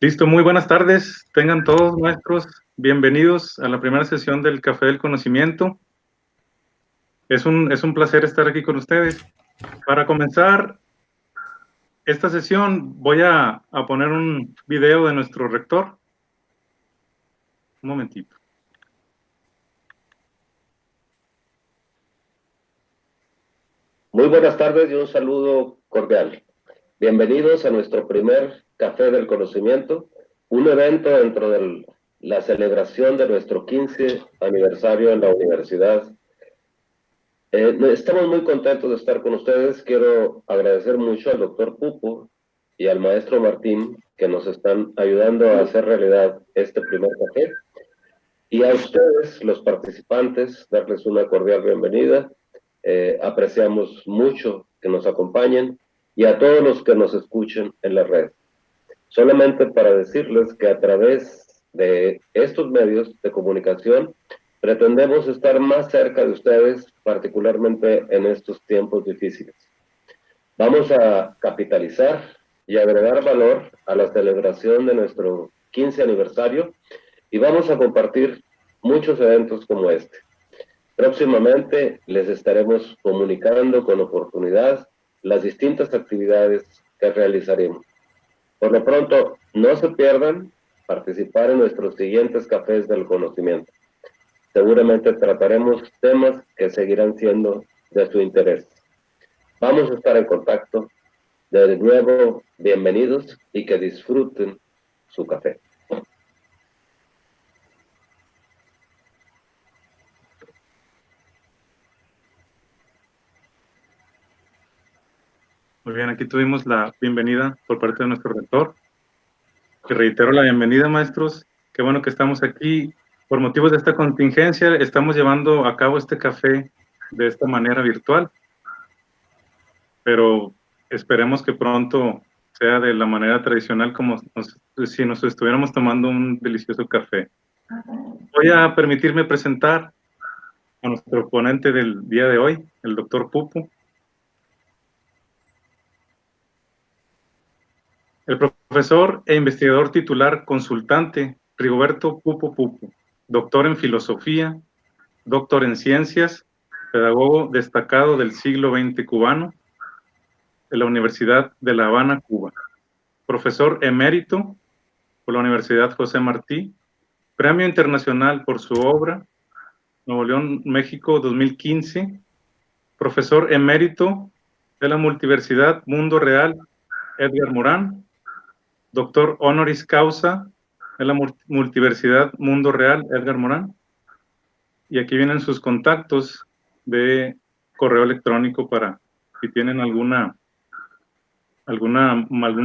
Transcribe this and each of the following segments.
Listo, muy buenas tardes. Tengan todos maestros bienvenidos a la primera sesión del Café del Conocimiento. Es un placer estar aquí con ustedes. Para comenzar esta sesión voy a poner un video de nuestro rector. Un momentito. Muy buenas tardes y un saludo cordial. Bienvenidos a nuestro primer Café del Conocimiento, un evento dentro de la celebración de nuestro 15 aniversario en la universidad. Estamos muy contentos de estar con ustedes. Quiero agradecer mucho al doctor Pupo y al maestro Martín que nos están ayudando a hacer realidad este primer café. Y a ustedes, los participantes, darles una cordial bienvenida. Apreciamos mucho que nos acompañen y a todos los que nos escuchen en la red. Solamente para decirles que a través de estos medios de comunicación pretendemos estar más cerca de ustedes, particularmente en estos tiempos difíciles. Vamos a capitalizar y agregar valor a la celebración de nuestro 15 aniversario y vamos a compartir muchos eventos como este. Próximamente les estaremos comunicando con oportunidad las distintas actividades que realizaremos. Por lo pronto, no se pierdan participar en nuestros siguientes cafés del conocimiento. Seguramente trataremos temas que seguirán siendo de su interés. Vamos a estar en contacto. De nuevo, bienvenidos y que disfruten su café. Muy bien, aquí tuvimos la bienvenida por parte de nuestro rector. Que reitero la bienvenida, maestros. Qué bueno que estamos aquí. Por motivos de esta contingencia, estamos llevando a cabo este café de esta manera virtual. Pero esperemos que pronto sea de la manera tradicional, como si nos estuviéramos tomando un delicioso café. Voy a permitirme presentar a nuestro ponente del día de hoy, el doctor Pupo. El profesor e investigador titular consultante Rigoberto Pupo Pupo, doctor en filosofía, doctor en ciencias, pedagogo destacado del siglo XX cubano, de la Universidad de La Habana, Cuba. Profesor emérito por la Universidad José Martí, Premio Internacional por su obra, Nuevo León, México, 2015, profesor emérito de la Multiversidad Mundo Real, Edgar Morán, doctor honoris causa de la Multiversidad Mundo Real, Edgar Morán, y aquí vienen sus contactos de correo electrónico para si tienen algún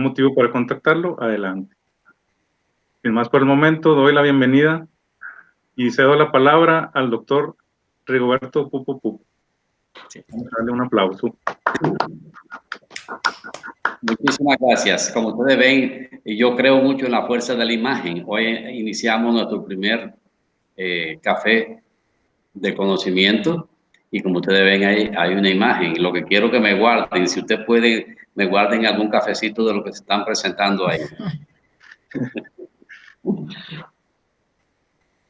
motivo para contactarlo, adelante. Sin más por el momento, doy la bienvenida y cedo la palabra al doctor Rigoberto Pupo Pupo. Vamos a darle un aplauso. Muchísimas gracias. Como ustedes ven, yo creo mucho en la fuerza de la imagen. Hoy iniciamos nuestro primer café de conocimiento y como ustedes ven ahí hay una imagen. Lo que quiero que me guarden, si ustedes pueden, me guarden algún cafecito de lo que se están presentando ahí.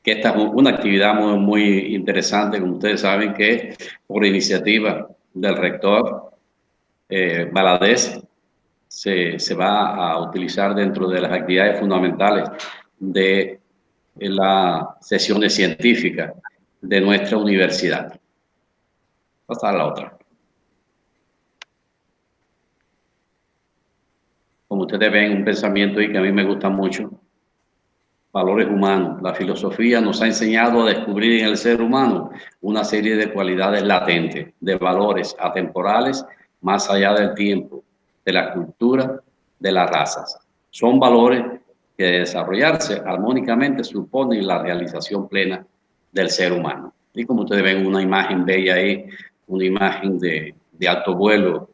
Que esta es una actividad muy interesante, como ustedes saben, que por iniciativa del rector Valadez se va a utilizar dentro de las actividades fundamentales de las sesiones científicas de nuestra universidad. Pasar a la otra. Como ustedes ven, un pensamiento ahí que a mí me gusta mucho. Valores humanos. La filosofía nos ha enseñado a descubrir en el ser humano una serie de cualidades latentes, de valores atemporales, más allá del tiempo, de la cultura, de las razas. Son valores que de desarrollarse armónicamente suponen la realización plena del ser humano. Y como ustedes ven una imagen bella ahí, una imagen de alto vuelo,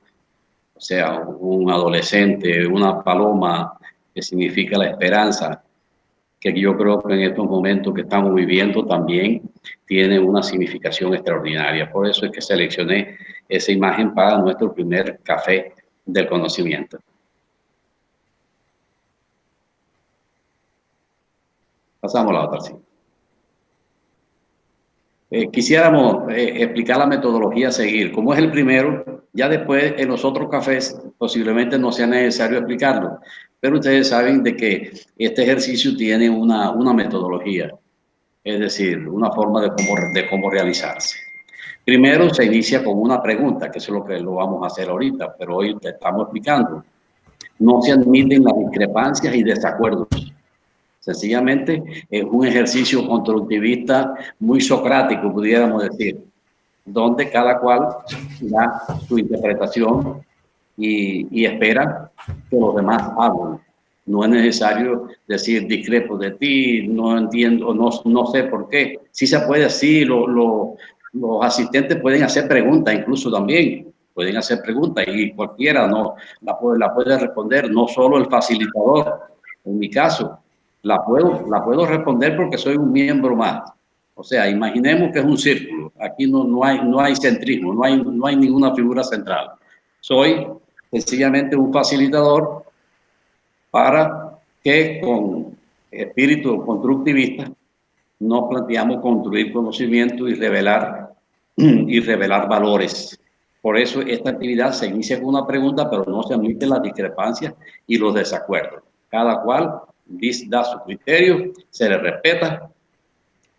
o sea, un adolescente, una paloma que significa la esperanza, que yo creo que en estos momentos que estamos viviendo también tiene una significación extraordinaria. Por eso es que seleccioné esa imagen para nuestro primer café del conocimiento. Pasamos a la otra, sí. Quisiéramos explicar la metodología a seguir. Como es el primero, ya después en los otros cafés posiblemente no sea necesario explicarlo, pero ustedes saben de que este ejercicio tiene una metodología, es decir, una forma de cómo realizarse. Primero se inicia con una pregunta, que eso es lo que lo vamos a hacer ahorita, pero hoy te estamos explicando. No se admiten las discrepancias y desacuerdos. Sencillamente es un ejercicio constructivista muy socrático, pudiéramos decir, donde cada cual da su interpretación y espera que los demás hablen. No es necesario decir discrepo de ti, no entiendo, no sé por qué. Sí se puede, sí, los asistentes pueden hacer preguntas, incluso también pueden hacer preguntas y cualquiera no la puede responder, no solo el facilitador. En mi caso, la puedo responder porque soy un miembro más. O sea, imaginemos que es un círculo. Aquí no hay centrismo, no hay ninguna figura central. Soy sencillamente un facilitador para que con espíritu constructivista nos planteamos construir conocimiento y revelar valores. Por eso esta actividad se inicia con una pregunta, pero no se admiten las discrepancias y los desacuerdos. Cada cual da su criterio, se le respeta,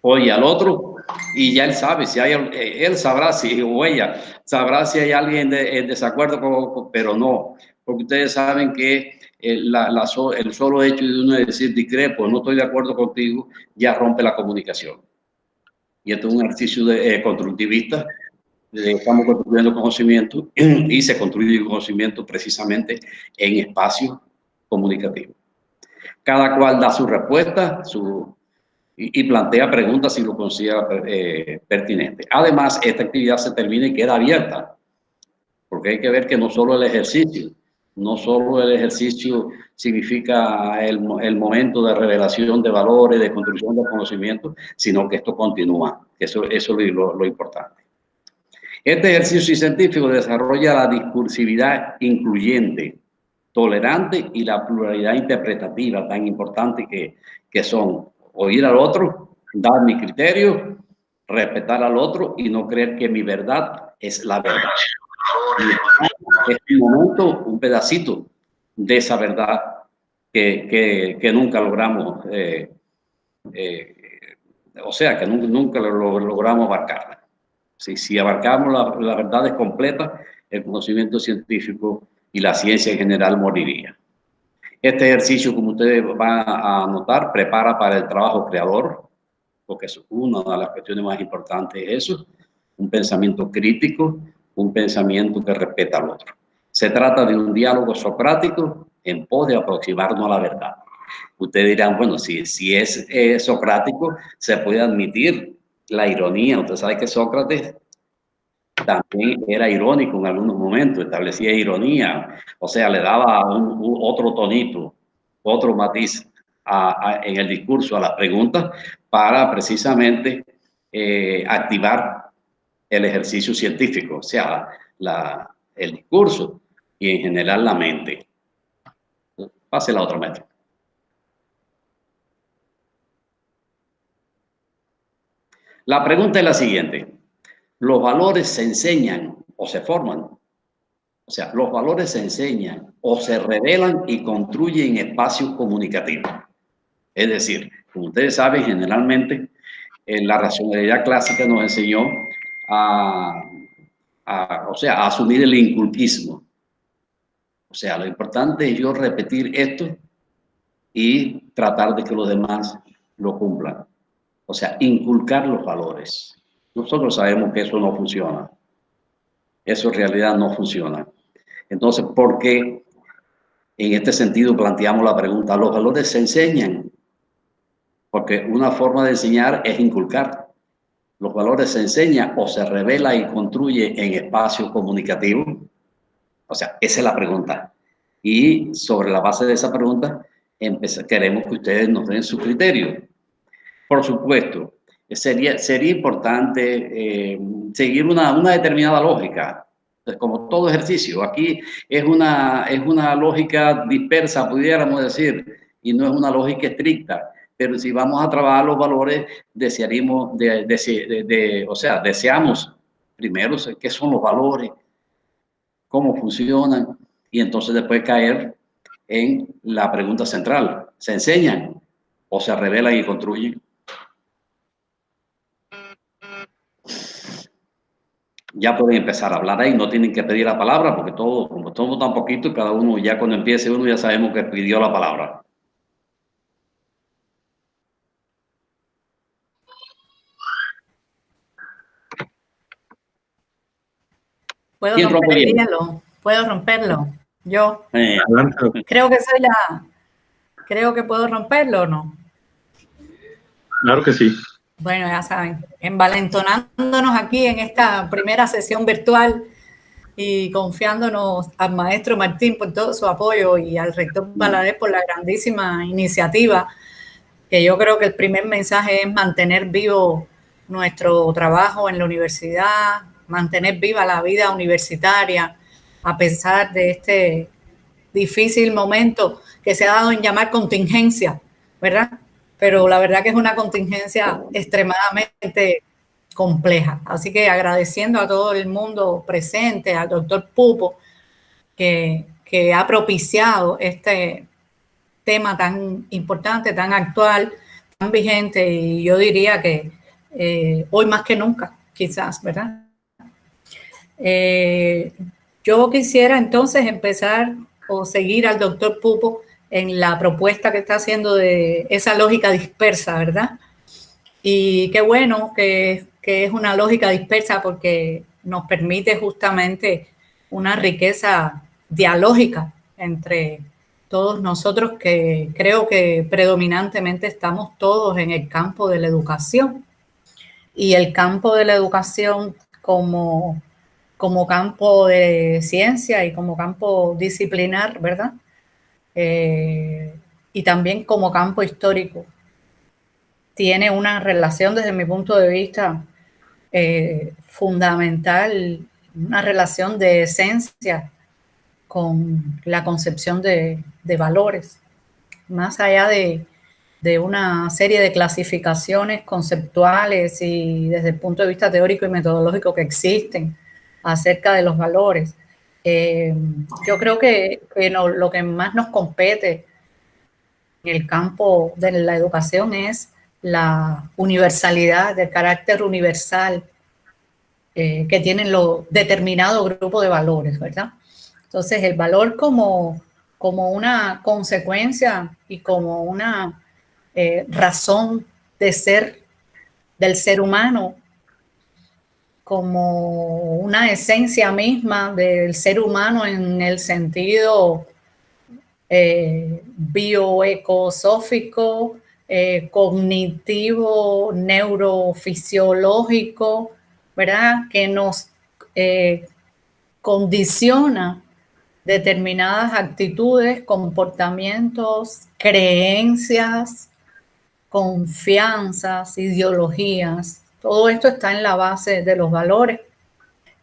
oye al otro y ya él sabe si hay, él sabrá si, o ella sabrá si hay alguien en desacuerdo, pero no, porque ustedes saben que el solo hecho de uno decir discrepo, no estoy de acuerdo contigo, ya rompe la comunicación. Y esto es un ejercicio constructivista. Estamos construyendo conocimiento y se construye conocimiento precisamente en espacios comunicativos. Cada cual da su respuesta, y plantea preguntas si lo considera pertinente. Además, esta actividad se termina y queda abierta, porque hay que ver que no solo el ejercicio significa el momento de revelación de valores, de construcción de conocimiento, sino que esto continúa. Eso es lo importante. Este ejercicio científico desarrolla la discursividad incluyente, tolerante y la pluralidad interpretativa tan importante que son oír al otro, dar mi criterio, respetar al otro y no creer que mi verdad es la verdad. Es un momento, un pedacito de esa verdad que nunca logramos, o sea, que nunca logramos abarcarla. Si abarcamos la verdad es completa, el conocimiento científico y la ciencia en general moriría. Este ejercicio, como ustedes van a notar, prepara para el trabajo creador, porque es una de las cuestiones más importantes, eso, un pensamiento crítico, un pensamiento que respeta al otro. Se trata de un diálogo socrático en pos de aproximarnos a la verdad. Ustedes dirán, bueno, si es socrático, se puede admitir la ironía. Usted sabe que Sócrates también era irónico en algunos momentos, establecía ironía, o sea, le daba otro tonito, otro matiz en el discurso, a las preguntas, para precisamente activar el ejercicio científico, o sea, el discurso y en general la mente. Pase la otra meta. La pregunta es la siguiente. ¿Los valores se enseñan o se forman? O sea, los valores se enseñan o se revelan y construyen espacios comunicativos. Es decir, como ustedes saben, generalmente la racionalidad clásica nos enseñó a asumir el inculquismo. O sea, lo importante es yo repetir esto y tratar de que los demás lo cumplan. O sea, inculcar los valores. Nosotros sabemos que eso no funciona. Eso en realidad no funciona. Entonces, ¿por qué en este sentido planteamos la pregunta? ¿Los valores se enseñan? Porque una forma de enseñar es inculcar. ¿Los valores se enseñan o se revela y construye en espacios comunicativos? O sea, esa es la pregunta. Y sobre la base de esa pregunta, queremos que ustedes nos den su criterio. Por supuesto, sería importante seguir una determinada lógica, como todo ejercicio. Aquí es una lógica dispersa, pudiéramos decir, y no es una lógica estricta. Pero si vamos a trabajar los valores, desearíamos, o sea, deseamos primero qué son los valores, cómo funcionan, y entonces después caer en la pregunta central. ¿Se enseñan o se revelan y construyen? Ya pueden empezar a hablar ahí, no tienen que pedir la palabra, porque todo, como somos tan poquito, cada uno ya cuando empiece uno ya sabemos que pidió la palabra. Puedo ¿Quién rompe romper el bien? hielo, puedo romperlo. Yo Adelante. creo creo que puedo romperlo o no. Claro que sí. Bueno, ya saben, envalentonándonos aquí en esta primera sesión virtual y confiándonos al maestro Martín por todo su apoyo y al rector Valadez por la grandísima iniciativa, que yo creo que el primer mensaje es mantener vivo nuestro trabajo en la universidad, mantener viva la vida universitaria, a pesar de este difícil momento que se ha dado en llamar contingencia, ¿verdad? Pero la verdad que es una contingencia extremadamente compleja. Así que agradeciendo a todo el mundo presente, al doctor Pupo, que ha propiciado este tema tan importante, tan actual, tan vigente, y yo diría que hoy más que nunca, quizás, ¿verdad? Yo quisiera entonces empezar o seguir al doctor Pupo en la propuesta que está haciendo de esa lógica dispersa, ¿verdad? Y qué bueno que es una lógica dispersa porque nos permite justamente una riqueza dialógica entre todos nosotros, que creo que predominantemente estamos todos en el campo de la educación. Y el campo de la educación como campo de ciencia y como campo disciplinar, ¿verdad? Y también como campo histórico, tiene una relación desde mi punto de vista fundamental, una relación de esencia con la concepción de valores, más allá de una serie de clasificaciones conceptuales y desde el punto de vista teórico y metodológico que existen acerca de los valores. Yo creo que lo que más nos compete en el campo de la educación es la universalidad, del carácter universal que tienen los determinados grupos de valores, ¿verdad? Entonces, el valor como una consecuencia y como una razón de ser del ser humano, como una esencia misma del ser humano en el sentido bioecosófico, cognitivo, neurofisiológico, ¿verdad? Que nos condiciona determinadas actitudes, comportamientos, creencias, confianzas, ideologías. Todo esto está en la base de los valores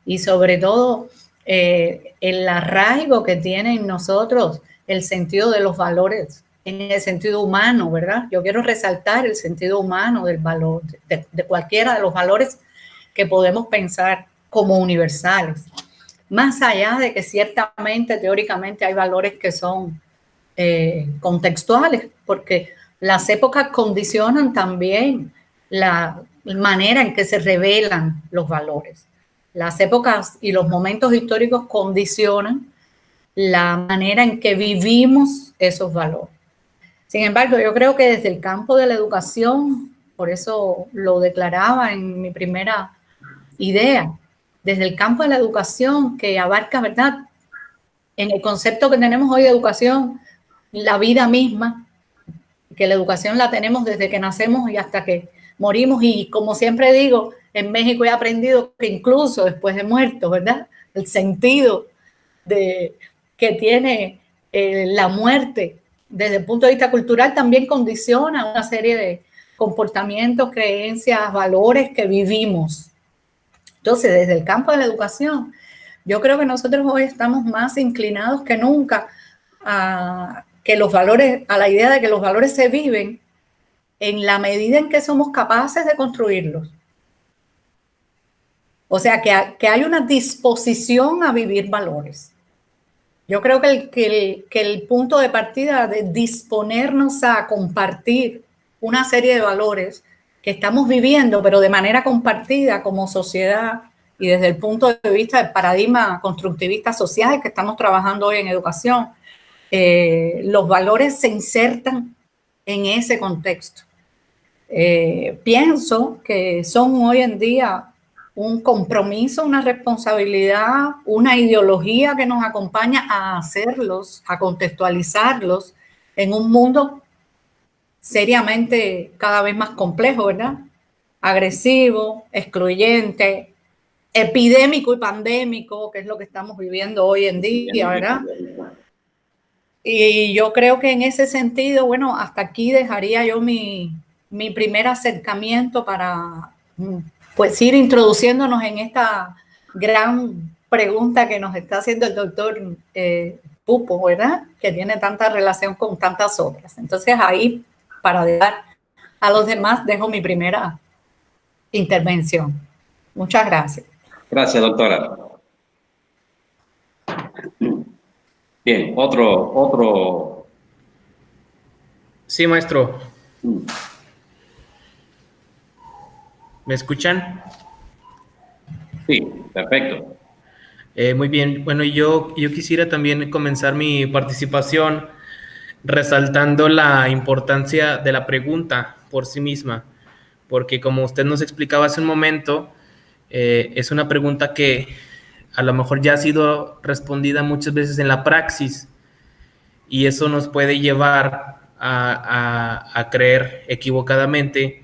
y sobre todo el arraigo que tiene en nosotros el sentido de los valores, en el sentido humano, ¿verdad? Yo quiero resaltar el sentido humano del valor, de cualquiera de los valores que podemos pensar como universales. Más allá de que ciertamente, teóricamente, hay valores que son contextuales, porque las épocas condicionan también la manera en que se revelan los valores. Las épocas y los momentos históricos condicionan la manera en que vivimos esos valores. Sin embargo, yo creo que desde el campo de la educación, por eso lo declaraba en mi primera idea, desde el campo de la educación que abarca, ¿verdad? En el concepto que tenemos hoy de educación, la vida misma, que la educación la tenemos desde que nacemos y hasta que morimos, y como siempre digo, en México he aprendido que incluso después de muerto, ¿verdad? El sentido que tiene la muerte desde el punto de vista cultural también condiciona una serie de comportamientos, creencias, valores que vivimos. Entonces, desde el campo de la educación, yo creo que nosotros hoy estamos más inclinados que nunca a que los valores, a la idea de que los valores se viven en la medida en que somos capaces de construirlos. O sea, que hay una disposición a vivir valores. Yo creo que el punto de partida de disponernos a compartir una serie de valores que estamos viviendo, pero de manera compartida como sociedad y desde el punto de vista del paradigma constructivista social que estamos trabajando hoy en educación, los valores se insertan en ese contexto. Pienso que son hoy en día un compromiso, una responsabilidad, una ideología que nos acompaña a hacerlos, a contextualizarlos en un mundo seriamente cada vez más complejo, ¿verdad? Agresivo, excluyente, epidémico y pandémico, que es lo que estamos viviendo hoy en día, ¿verdad? Y yo creo que en ese sentido, bueno, hasta aquí dejaría yo mi primer acercamiento para pues ir introduciéndonos en esta gran pregunta que nos está haciendo el doctor Pupo, ¿verdad? Que tiene tanta relación con tantas otras. Entonces ahí, para dejar a los demás, dejo mi primera intervención. Muchas gracias. Gracias, doctora. Bien, otro. Sí, maestro. ¿Me escuchan? Sí, perfecto. Muy bien. Bueno, yo quisiera también comenzar mi participación resaltando la importancia de la pregunta por sí misma, porque como usted nos explicaba hace un momento, es una pregunta que a lo mejor ya ha sido respondida muchas veces en la praxis y eso nos puede llevar a creer equivocadamente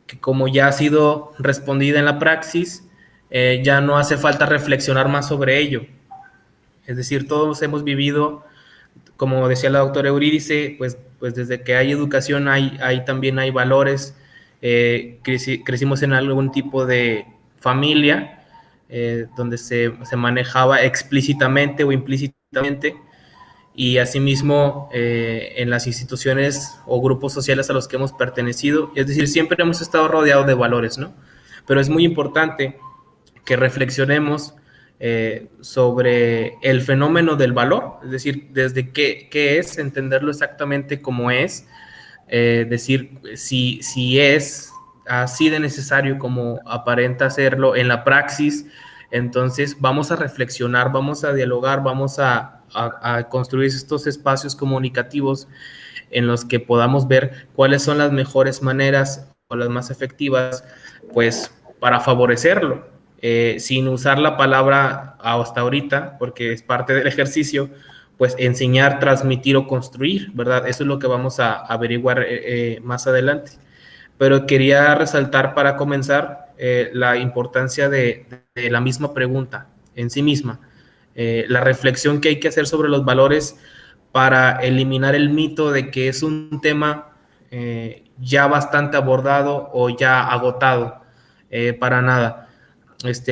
que como ya ha sido respondida en la praxis, ya no hace falta reflexionar más sobre ello. Es decir, todos hemos vivido, como decía la doctora Eurídice, pues desde que hay educación también hay valores. Crecimos en algún tipo de familia donde se manejaba explícitamente o implícitamente y asimismo en las instituciones o grupos sociales a los que hemos pertenecido. Es decir, siempre hemos estado rodeados de valores, ¿no? Pero es muy importante que reflexionemos sobre el fenómeno del valor, es decir, desde qué es, entenderlo exactamente como es, decir si es así de necesario como aparenta serlo en la praxis. Entonces vamos a reflexionar, vamos a dialogar, vamos a construir estos espacios comunicativos en los que podamos ver cuáles son las mejores maneras o las más efectivas, pues para favorecerlo, sin usar la palabra hasta ahorita, porque es parte del ejercicio, pues enseñar, transmitir o construir, ¿verdad? Eso es lo que vamos a averiguar más adelante. Pero quería resaltar para comenzar la importancia de la misma pregunta en sí misma, la reflexión que hay que hacer sobre los valores para eliminar el mito de que es un tema ya bastante abordado o ya agotado, para nada.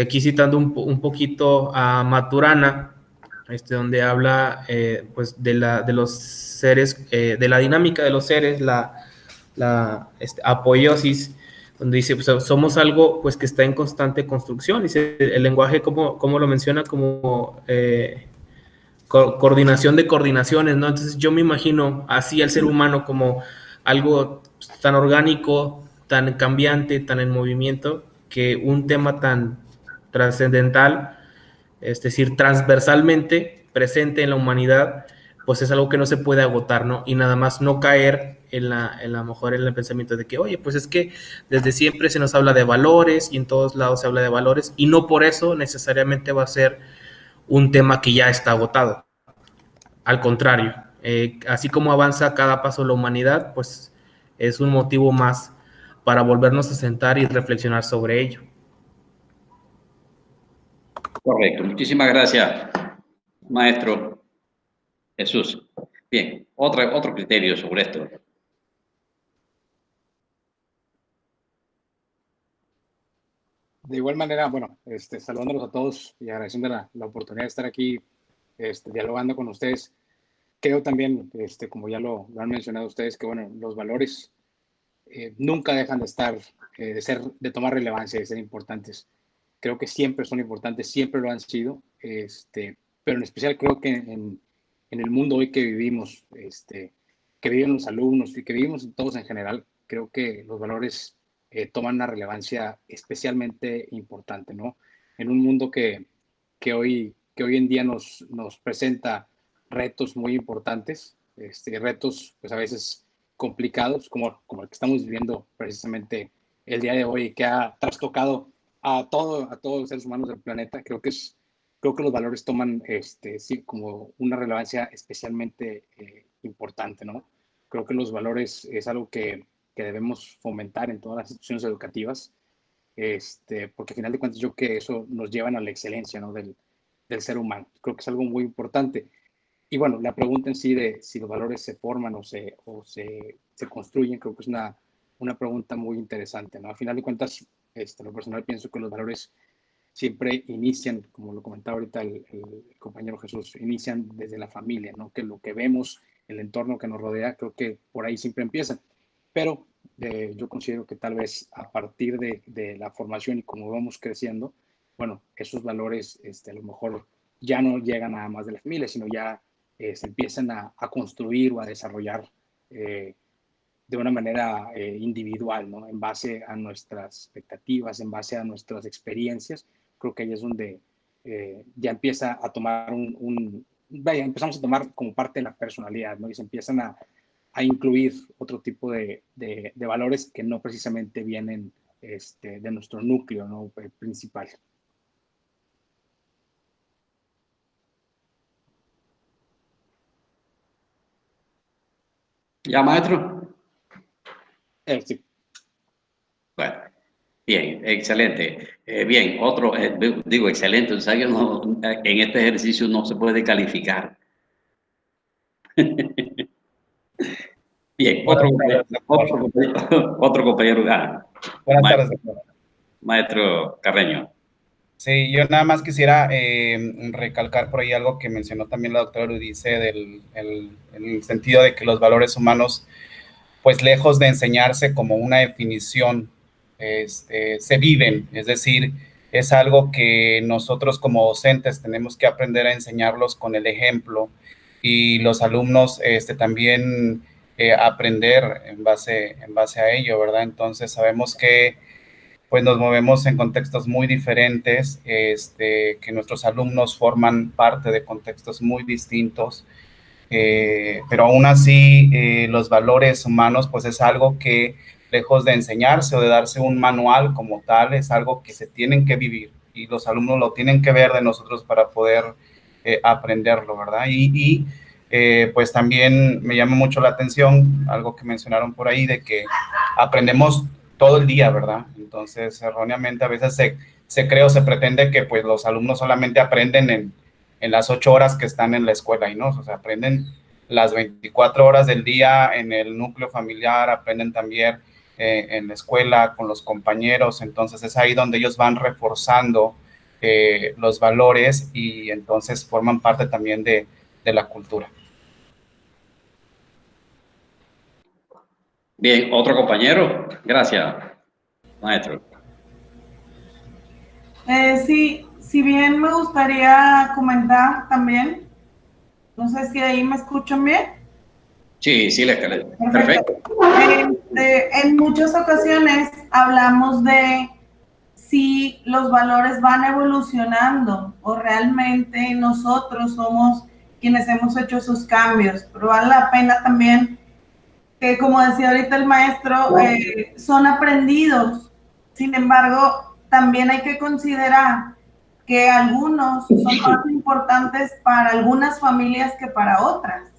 Aquí citando un poquito a Maturana, donde habla pues de los seres, de la dinámica de los seres, la apoiosis, donde dice, pues, somos algo pues que está en constante construcción. Dice, el lenguaje, como lo menciona, como coordinación de coordinaciones, ¿no? Entonces yo me imagino así al ser humano como algo tan orgánico, tan cambiante, tan en movimiento, que un tema tan trascendental, es decir, transversalmente presente en la humanidad, pues es algo que no se puede agotar, ¿no? Y nada más no caer en la mejor en el pensamiento de que, oye, pues es que desde siempre se nos habla de valores y en todos lados se habla de valores y no por eso necesariamente va a ser un tema que ya está agotado. Al contrario, así como avanza cada paso la humanidad, pues es un motivo más para volvernos a sentar y reflexionar sobre ello. Correcto. Muchísimas gracias, maestro Jesús. Bien, otro criterio sobre esto. De igual manera, bueno, saludándolos a todos y agradeciendo la oportunidad de estar aquí dialogando con ustedes. Creo también, como ya lo han mencionado ustedes, que bueno, los valores nunca dejan de estar, de tomar relevancia, de ser importantes. Creo que siempre son importantes, siempre lo han sido, pero en especial creo que en el mundo hoy que vivimos, que viven los alumnos y que vivimos todos en general, creo que los valores toman una relevancia especialmente importante, ¿no? En un mundo que hoy en día nos presenta retos muy importantes, retos pues a veces complicados, como el que estamos viviendo precisamente el día de hoy, que ha trastocado a todos los seres humanos del planeta. Creo que los valores toman sí, como una relevancia especialmente importante, ¿no? Creo que los valores es algo que debemos fomentar en todas las instituciones educativas, porque al final de cuentas yo creo que eso nos lleva a la excelencia, ¿no? del ser humano. Creo que es algo muy importante. Y bueno, la pregunta en sí de si los valores se forman o se construyen, creo que es una pregunta muy interesante, ¿no? Al final de cuentas, lo personal pienso que los valores siempre inician, como lo comentaba ahorita el compañero Jesús, inician desde la familia, ¿no? Que lo que vemos, el entorno que nos rodea, creo que por ahí siempre empiezan. Pero yo considero que tal vez a partir de la formación y como vamos creciendo, bueno, esos valores a lo mejor ya no llegan nada más de la familia, sino ya se empiezan a construir o a desarrollar de una manera individual, ¿no? En base a nuestras expectativas, en base a nuestras experiencias. Creo que ahí es donde ya empieza a tomar empezamos a tomar como parte de la personalidad, ¿no? Y se empiezan a incluir otro tipo de valores que no precisamente vienen de nuestro núcleo, ¿no? Principal. ¿Ya, maestro? Sí. Bueno, bien, excelente. Bien, otro, digo, excelente. O sea, que no, en este ejercicio no se puede calificar. Bien, otro compañero. Buenas Maestro, tardes, doctor. Maestro Carreño. Sí, yo nada más quisiera recalcar por ahí algo que mencionó también la doctora Ludice, el sentido de que los valores humanos, pues lejos de enseñarse como una definición, se viven, es decir, es algo que nosotros como docentes tenemos que aprender a enseñarlos con el ejemplo y los alumnos también aprender en base a ello, ¿verdad? Entonces sabemos que pues nos movemos en contextos muy diferentes, que nuestros alumnos forman parte de contextos muy distintos, pero aún así los valores humanos pues es algo que lejos de enseñarse o de darse un manual como tal, es algo que se tienen que vivir y los alumnos lo tienen que ver de nosotros para poder aprenderlo, ¿verdad? Pues también me llama mucho la atención algo que mencionaron por ahí de que aprendemos todo el día, ¿verdad? Entonces, erróneamente a veces se cree o se pretende que pues los alumnos solamente aprenden en las 8 horas que están en la escuela y no, o sea, aprenden las 24 horas del día en el núcleo familiar, aprenden también en la escuela con los compañeros, entonces es ahí donde ellos van reforzando los valores y entonces forman parte también de la cultura. Bien, otro compañero. Gracias, maestro. Sí, si bien me gustaría comentar también, no sé si ahí me escuchan bien. Sí, sí, perfecto. En muchas ocasiones hablamos de si los valores van evolucionando o realmente nosotros somos quienes hemos hecho esos cambios, pero vale la pena también que, como decía ahorita el maestro, son aprendidos. Sin embargo, también hay que considerar que algunos son más importantes para algunas familias que para otras.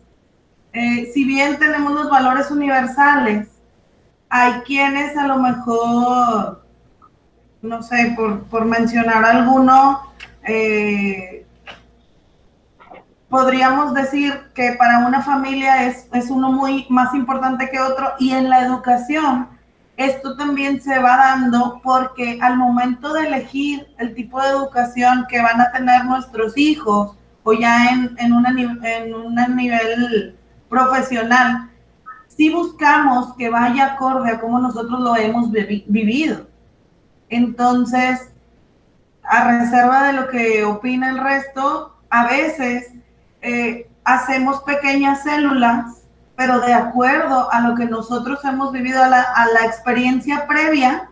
Si bien tenemos los valores universales, hay quienes a lo mejor, no sé, por mencionar alguno, podríamos decir que para una familia es uno muy más importante que otro, y en la educación esto también se va dando porque al momento de elegir el tipo de educación que van a tener nuestros hijos o ya en un nivel profesional, sí buscamos que vaya acorde a cómo nosotros lo hemos vivido. Entonces, a reserva de lo que opina el resto, a veces hacemos pequeñas células, pero de acuerdo a lo que nosotros hemos vivido, a la experiencia previa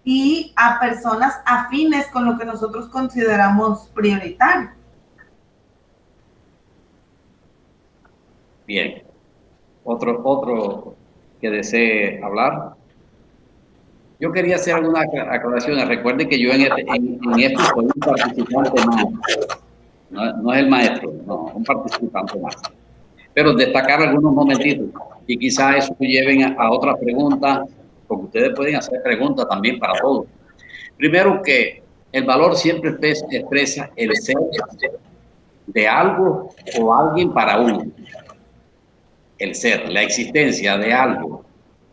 y a personas afines con lo que nosotros consideramos prioritario. Bien. Otro que desee hablar. Yo quería hacer algunas aclaraciones. Recuerden que yo en esto soy un participante más. No es el maestro, no, un participante más. Pero destacar algunos momentitos y quizás eso lleven a otras preguntas, porque ustedes pueden hacer preguntas también para todos. Primero, que el valor siempre expresa el ser de algo o alguien para uno. El ser, la existencia de algo,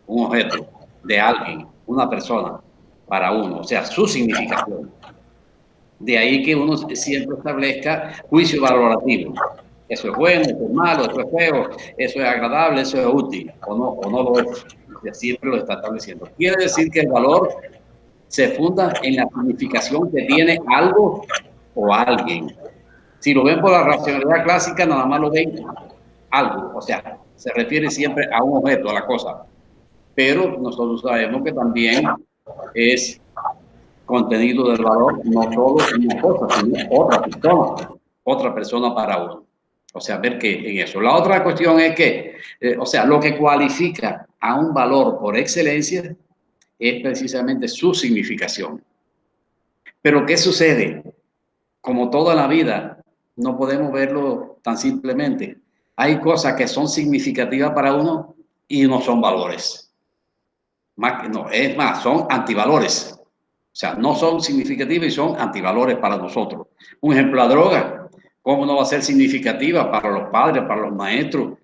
un objeto, de alguien, una persona, para uno, o sea, su significación. De ahí que uno siempre establezca juicio valorativo. Eso es bueno, eso es malo, eso es feo, eso es agradable, eso es útil, o no lo es. Siempre lo está estableciendo. Quiere decir que el valor se funda en la significación que tiene algo o alguien. Si lo ven por la racionalidad clásica, nada más lo ven algo, o sea, se refiere siempre a un objeto, a la cosa. Pero nosotros sabemos que también es contenido del valor, no solo una cosa, sino otra persona para uno. O sea, ver que en eso. La otra cuestión es que, o sea, lo que cualifica a un valor por excelencia es precisamente su significación. Pero ¿qué sucede? Como toda la vida, no podemos verlo tan simplemente. Hay cosas que son significativas para uno y no son valores. Es más, son antivalores. O sea, no son significativas y son antivalores para nosotros. Un ejemplo, la droga. ¿Cómo no va a ser significativa para los padres, para los maestros?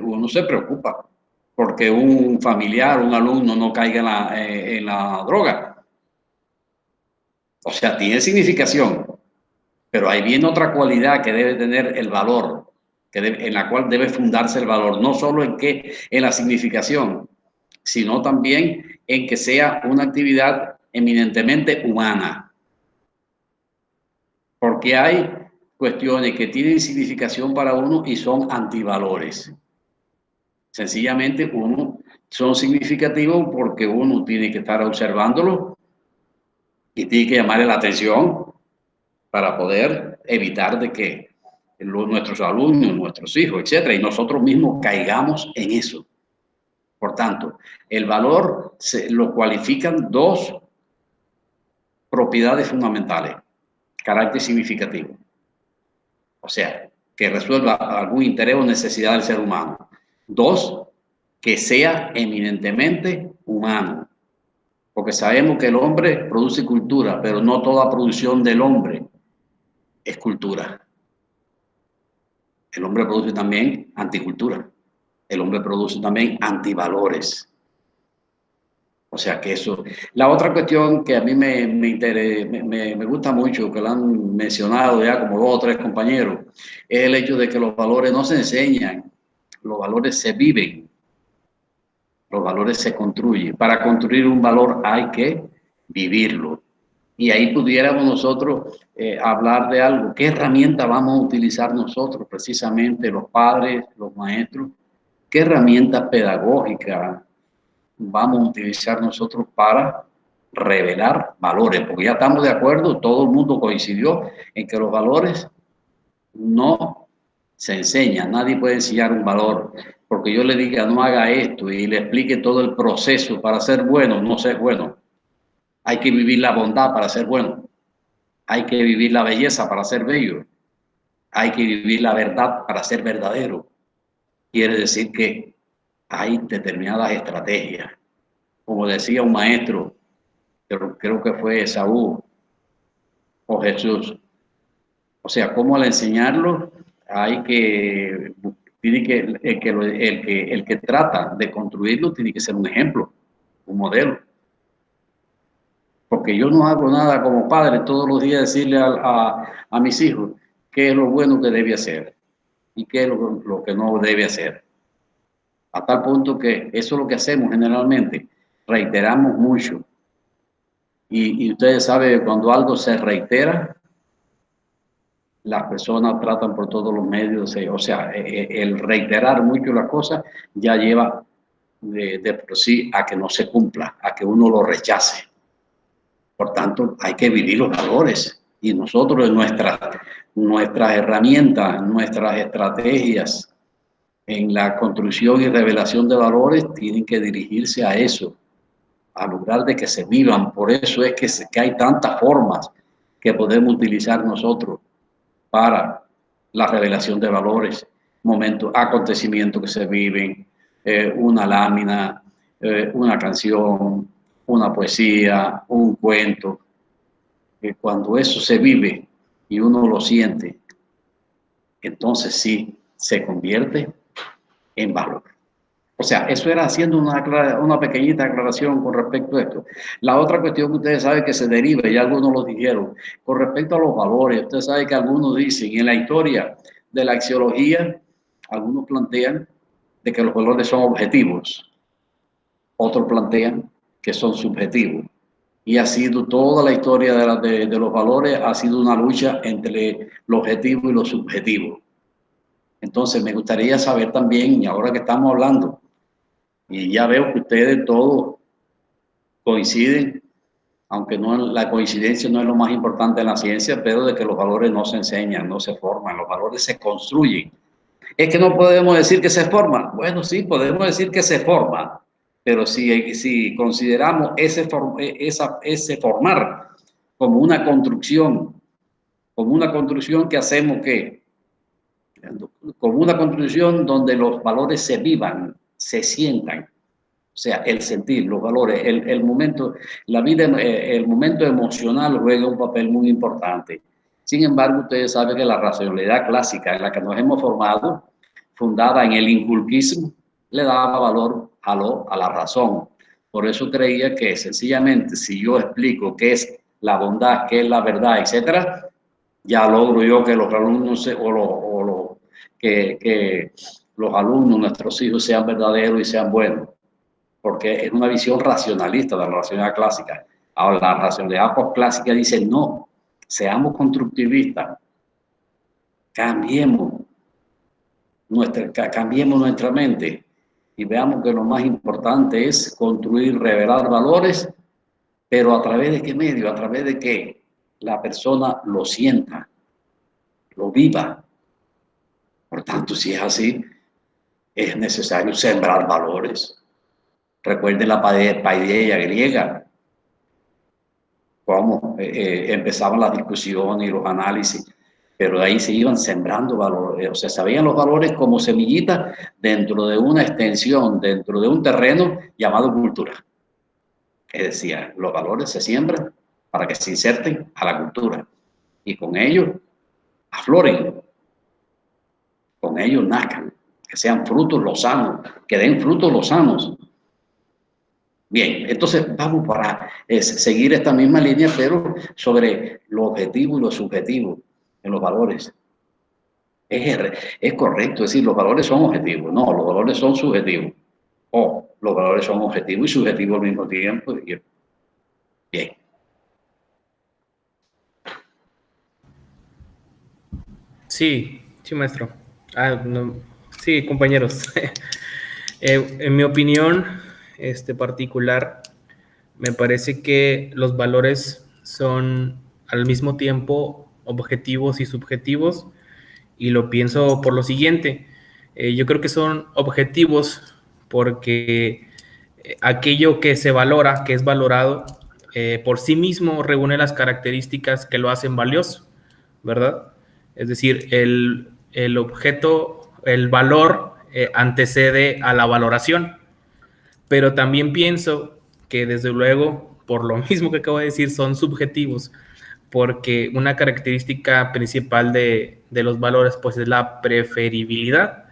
Uno se preocupa porque un familiar, un alumno no caiga en la droga. O sea, tiene significación. Pero ahí viene otra cualidad que debe tener el valor, en la cual debe fundarse el valor, no solo en la significación, sino también en que sea una actividad eminentemente humana. Porque hay cuestiones que tienen significación para uno y son antivalores. Sencillamente son significativos porque uno tiene que estar observándolo y tiene que llamarle la atención para poder evitar de que nuestros alumnos, nuestros hijos, etcétera, y nosotros mismos caigamos en eso. Por tanto, el valor lo cualifican dos propiedades fundamentales: carácter significativo, o sea, que resuelva algún interés o necesidad del ser humano. Dos, que sea eminentemente humano, porque sabemos que el hombre produce cultura, pero no toda producción del hombre es cultura. El hombre produce también anticultura. El hombre produce también antivalores. O sea que eso. La otra cuestión que a mí me gusta mucho, que lo han mencionado ya como 2 o 3 compañeros, es el hecho de que los valores no se enseñan, los valores se viven, los valores se construyen. Para construir un valor hay que vivirlo. Y ahí pudiéramos nosotros hablar de algo. ¿Qué herramienta vamos a utilizar nosotros, precisamente los padres, los maestros? ¿Qué herramienta pedagógica vamos a utilizar nosotros para revelar valores? Porque ya estamos de acuerdo, todo el mundo coincidió en que los valores no se enseñan. Nadie puede enseñar un valor. Porque yo le diga no haga esto y le explique todo el proceso para ser bueno, no ser bueno. Hay que vivir la bondad para ser bueno. Hay que vivir la belleza para ser bello. Hay que vivir la verdad para ser verdadero. Quiere decir que hay determinadas estrategias. Como decía un maestro, creo que fue Esaú o Jesús. O sea, cómo al enseñarlo hay que, el que trata de construirlo tiene que ser un ejemplo, un modelo. Porque yo no hago nada como padre todos los días decirle a mis hijos qué es lo bueno que debe hacer y qué es lo que no debe hacer. a tal punto que eso es lo que hacemos generalmente, reiteramos mucho. Y ustedes saben, cuando algo se reitera, las personas tratan por todos los medios, o sea, el reiterar mucho las cosas ya lleva de por sí a que no se cumpla, a que uno lo rechace. Por tanto, hay que vivir los valores y nosotros nuestras herramientas, nuestras estrategias en la construcción y revelación de valores tienen que dirigirse a eso, a lograr de que se vivan. Por eso es que hay tantas formas que podemos utilizar nosotros para la revelación de valores, momentos, acontecimientos que se viven, una lámina, una canción, una poesía, un cuento. Cuando eso se vive y uno lo siente, entonces sí se convierte en valor. O sea, eso era haciendo una pequeñita aclaración con respecto a esto. La otra cuestión que ustedes saben que se deriva, y algunos lo dijeron, con respecto a los valores. Ustedes saben que algunos dicen, en la historia de la axiología, algunos plantean de que los valores son objetivos, otros plantean que son subjetivos. Y ha sido toda la historia de los valores, ha sido una lucha entre lo objetivo y lo subjetivo. Entonces me gustaría saber también, y ahora que estamos hablando, y ya veo que ustedes todos coinciden, aunque no, la coincidencia no es lo más importante en la ciencia, pero de que los valores no se enseñan, no se forman, los valores se construyen. Es que no podemos decir que se forman. Bueno, sí, podemos decir que se forma, pero si consideramos ese formar como una construcción que hacemos como una construcción donde los valores se vivan, se sientan, o sea, el sentir, los valores, el momento, la vida, el momento emocional juega un papel muy importante. Sin embargo, ustedes saben que la racionalidad clásica en la que nos hemos formado, fundada en el inculquismo, le daba valor a la razón. Por eso creía que sencillamente si yo explico qué es la bondad, qué es la verdad, etcétera, ya logro yo que los alumnos que los alumnos, nuestros hijos, sean verdaderos y sean buenos, porque es una visión racionalista de la racionalidad clásica. Ahora, la racionalidad postclásica dice, no, seamos constructivistas, cambiemos nuestra mente y veamos que lo más importante es construir, revelar valores, pero ¿a través de qué medio? A través de que la persona lo sienta, lo viva. Por tanto, si es así, es necesario sembrar valores. Recuerden la paideia griega, cómo empezaban las discusiones y los análisis, pero de ahí se iban sembrando valores, o sea, se veían los valores como semillitas dentro de una extensión, dentro de un terreno llamado cultura. Es decir, los valores se siembran para que se inserten a la cultura y con ellos afloren, con ellos nazcan, que sean frutos lozanos, que den frutos lozanos. Bien, entonces vamos para seguir esta misma línea, pero sobre lo objetivo y lo subjetivo en los valores. Es correcto decir los valores son objetivos. No, los valores son subjetivos. O los valores son objetivos y subjetivos al mismo tiempo. Bien. Sí, maestro. No, sí, compañeros. En mi opinión particular, me parece que los valores son al mismo tiempo objetivos y subjetivos, y lo pienso por lo siguiente. Yo creo que son objetivos porque aquello que se valora, que es valorado, por sí mismo reúne las características que lo hacen valioso, ¿verdad? Es decir, el objeto, el valor antecede a la valoración. Pero también pienso que desde luego, por lo mismo que acabo de decir, son subjetivos, porque una característica principal de los valores pues es la preferibilidad.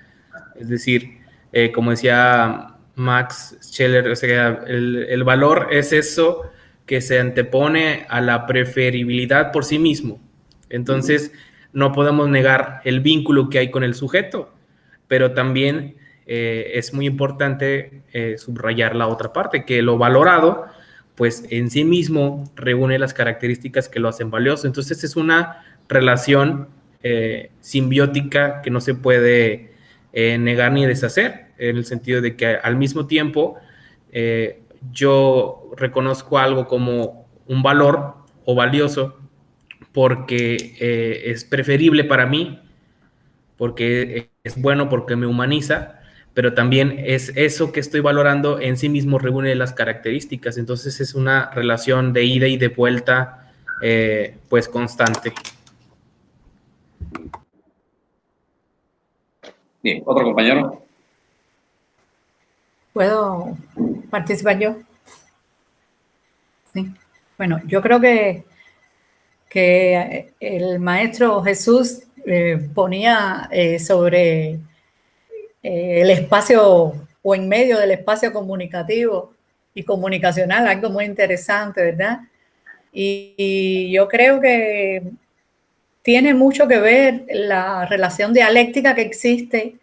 Es decir, como decía Max Scheler, o sea, el valor es eso que se antepone a la preferibilidad por sí mismo. Entonces, no podemos negar el vínculo que hay con el sujeto, pero también es muy importante subrayar la otra parte, que lo valorado, pues en sí mismo reúne las características que lo hacen valioso. Entonces es una relación simbiótica que no se puede negar ni deshacer, en el sentido de que al mismo tiempo yo reconozco algo como un valor o valioso porque es preferible para mí, porque es bueno, porque me humaniza, pero también es eso que estoy valorando en sí mismo reúne las características. Entonces es una relación de ida y de vuelta, pues constante. Bien, otro compañero. ¿Puedo participar yo? Sí. Bueno, yo creo que el maestro Jesús ponía sobre el espacio o en medio del espacio comunicativo y comunicacional, algo muy interesante, ¿verdad? Y yo creo que tiene mucho que ver la relación dialéctica que existe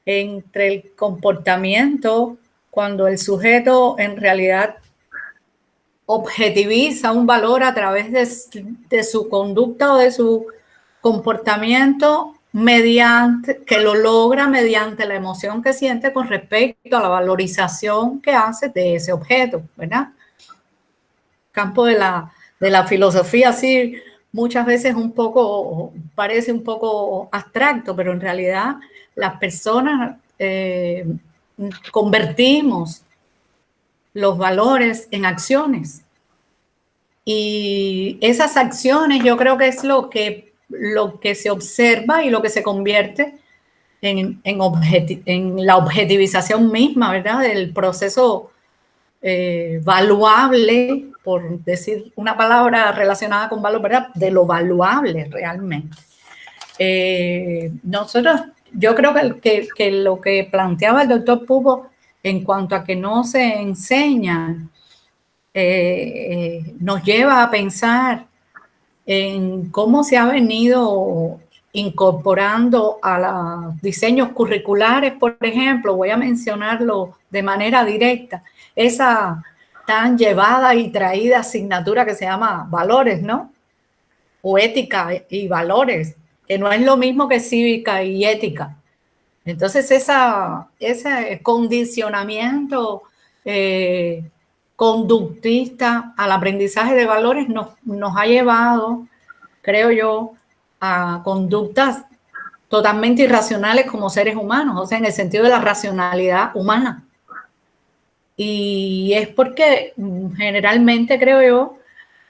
entre el comportamiento cuando el sujeto en realidad objetiviza un valor a través de su conducta o de su comportamiento mediante, que lo logra mediante la emoción que siente con respecto a la valorización que hace de ese objeto, ¿verdad? Campo de la filosofía, sí, muchas veces parece un poco abstracto, pero en realidad las personas convertimos los valores en acciones. Y esas acciones yo creo que es lo que se observa y lo que se convierte en la objetivización misma, ¿verdad? Del proceso valuable, por decir una palabra relacionada con valor, ¿verdad? De lo valuable realmente. Yo creo que lo que planteaba el doctor Pupo en cuanto a que no se enseña, nos lleva a pensar en cómo se ha venido incorporando a los diseños curriculares, por ejemplo, voy a mencionarlo de manera directa, esa tan llevada y traída asignatura que se llama valores, ¿no? O ética y valores, que no es lo mismo que cívica y ética. Entonces, ese condicionamiento conductista al aprendizaje de valores nos ha llevado, creo yo, a conductas totalmente irracionales como seres humanos, o sea, en el sentido de la racionalidad humana. Y es porque generalmente, creo yo,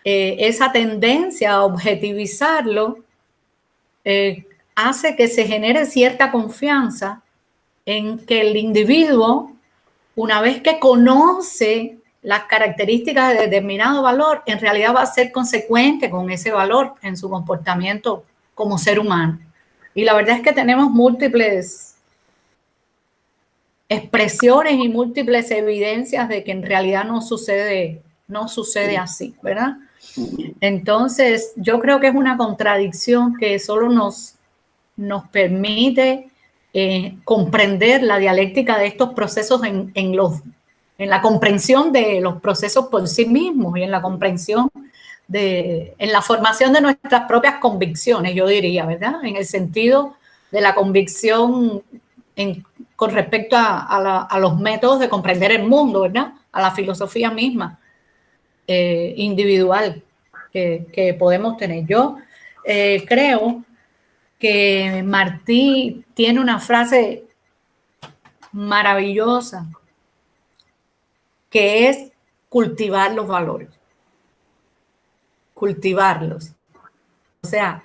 esa tendencia a objetivizarlo hace que se genere cierta confianza en que el individuo, una vez que conoce las características de determinado valor, en realidad va a ser consecuente con ese valor en su comportamiento como ser humano. Y la verdad es que tenemos múltiples expresiones y múltiples evidencias de que en realidad no sucede así, ¿verdad? Entonces, yo creo que es una contradicción que solo nos permite comprender la dialéctica de estos procesos en la comprensión de los procesos por sí mismos y en la comprensión en la formación de nuestras propias convicciones, yo diría, ¿verdad? En el sentido de la convicción con respecto a los métodos de comprender el mundo, ¿verdad? A la filosofía misma individual que podemos tener. Yo creo que Martí tiene una frase maravillosa que es cultivar los valores. Cultivarlos. O sea,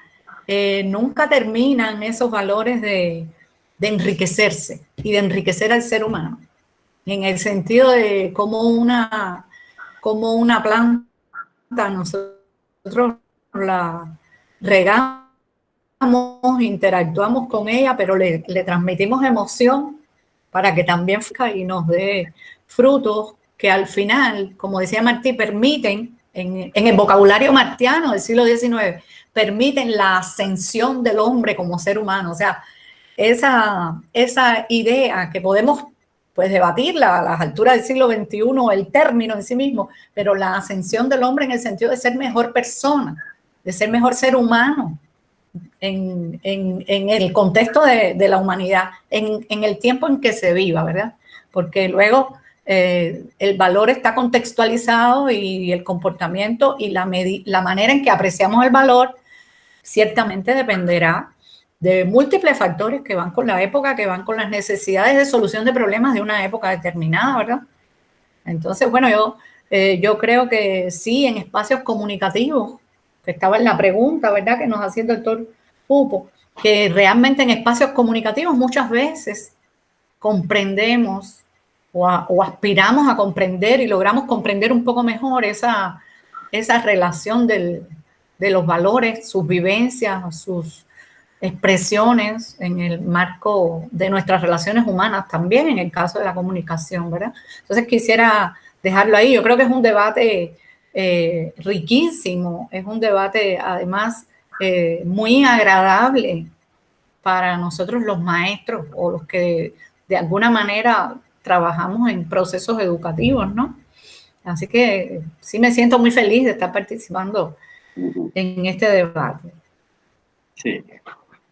nunca terminan esos valores de enriquecerse y de enriquecer al ser humano. En el sentido de cómo una planta nosotros la regamos, interactuamos con ella, pero le transmitimos emoción para que también y nos dé frutos que al final, como decía Martí, permiten, en el vocabulario martiano del siglo XIX, permiten la ascensión del hombre como ser humano. O sea, esa idea que podemos pues debatirla a las alturas del siglo XXI, el término en sí mismo, pero la ascensión del hombre en el sentido de ser mejor persona, de ser mejor ser humano en el contexto de la humanidad, en el tiempo en que se viva, ¿verdad? Porque luego el valor está contextualizado y el comportamiento y la manera en que apreciamos el valor ciertamente dependerá de múltiples factores que van con la época, que van con las necesidades de solución de problemas de una época determinada, ¿verdad? Entonces, bueno, yo creo que sí, en espacios comunicativos, que estaba en la pregunta, ¿verdad?, que nos hacía el doctor Pupo, que realmente en espacios comunicativos muchas veces comprendemos o aspiramos a comprender y logramos comprender un poco mejor esa relación de los valores, sus vivencias, sus expresiones en el marco de nuestras relaciones humanas, también en el caso de la comunicación, ¿verdad? Entonces quisiera dejarlo ahí. Yo creo que es un debate riquísimo, es un debate además muy agradable para nosotros los maestros o los que de alguna manera trabajamos en procesos educativos, ¿no? Así que sí me siento muy feliz de estar participando en este debate. Sí.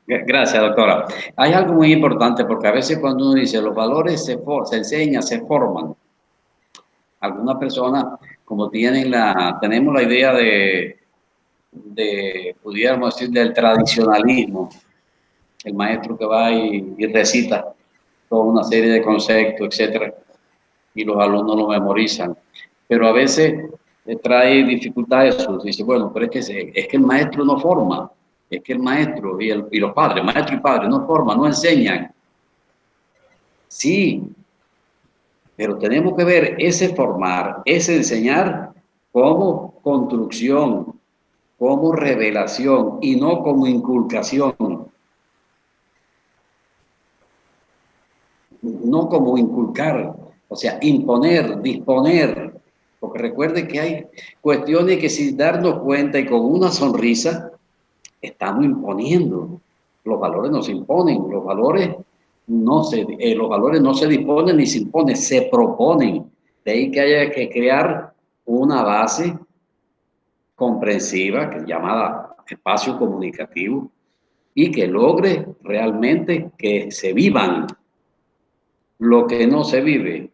Gracias, doctora. Hay algo muy importante, porque a veces cuando uno dice los valores se enseñan, se forman. Algunas personas, como tenemos la idea pudiéramos decir, del tradicionalismo, el maestro que va y recita toda una serie de conceptos, etcétera, y los alumnos lo memorizan. Pero a veces trae dificultades. Dice, bueno, pero es que el maestro no forma. Es que el maestro y los padres, maestro y padre, no forman, no enseñan. Sí, pero tenemos que ver ese formar, ese enseñar como construcción, como revelación y no como inculcación. No como inculcar, o sea, imponer, disponer. Porque recuerde que hay cuestiones que sin darnos cuenta y con una sonrisa, estamos imponiendo. Los valores no se imponen, los valores no se disponen ni se imponen, se proponen. De ahí que haya que crear una base comprensiva, que es llamada espacio comunicativo, y que logre realmente que se vivan. Lo que no se vive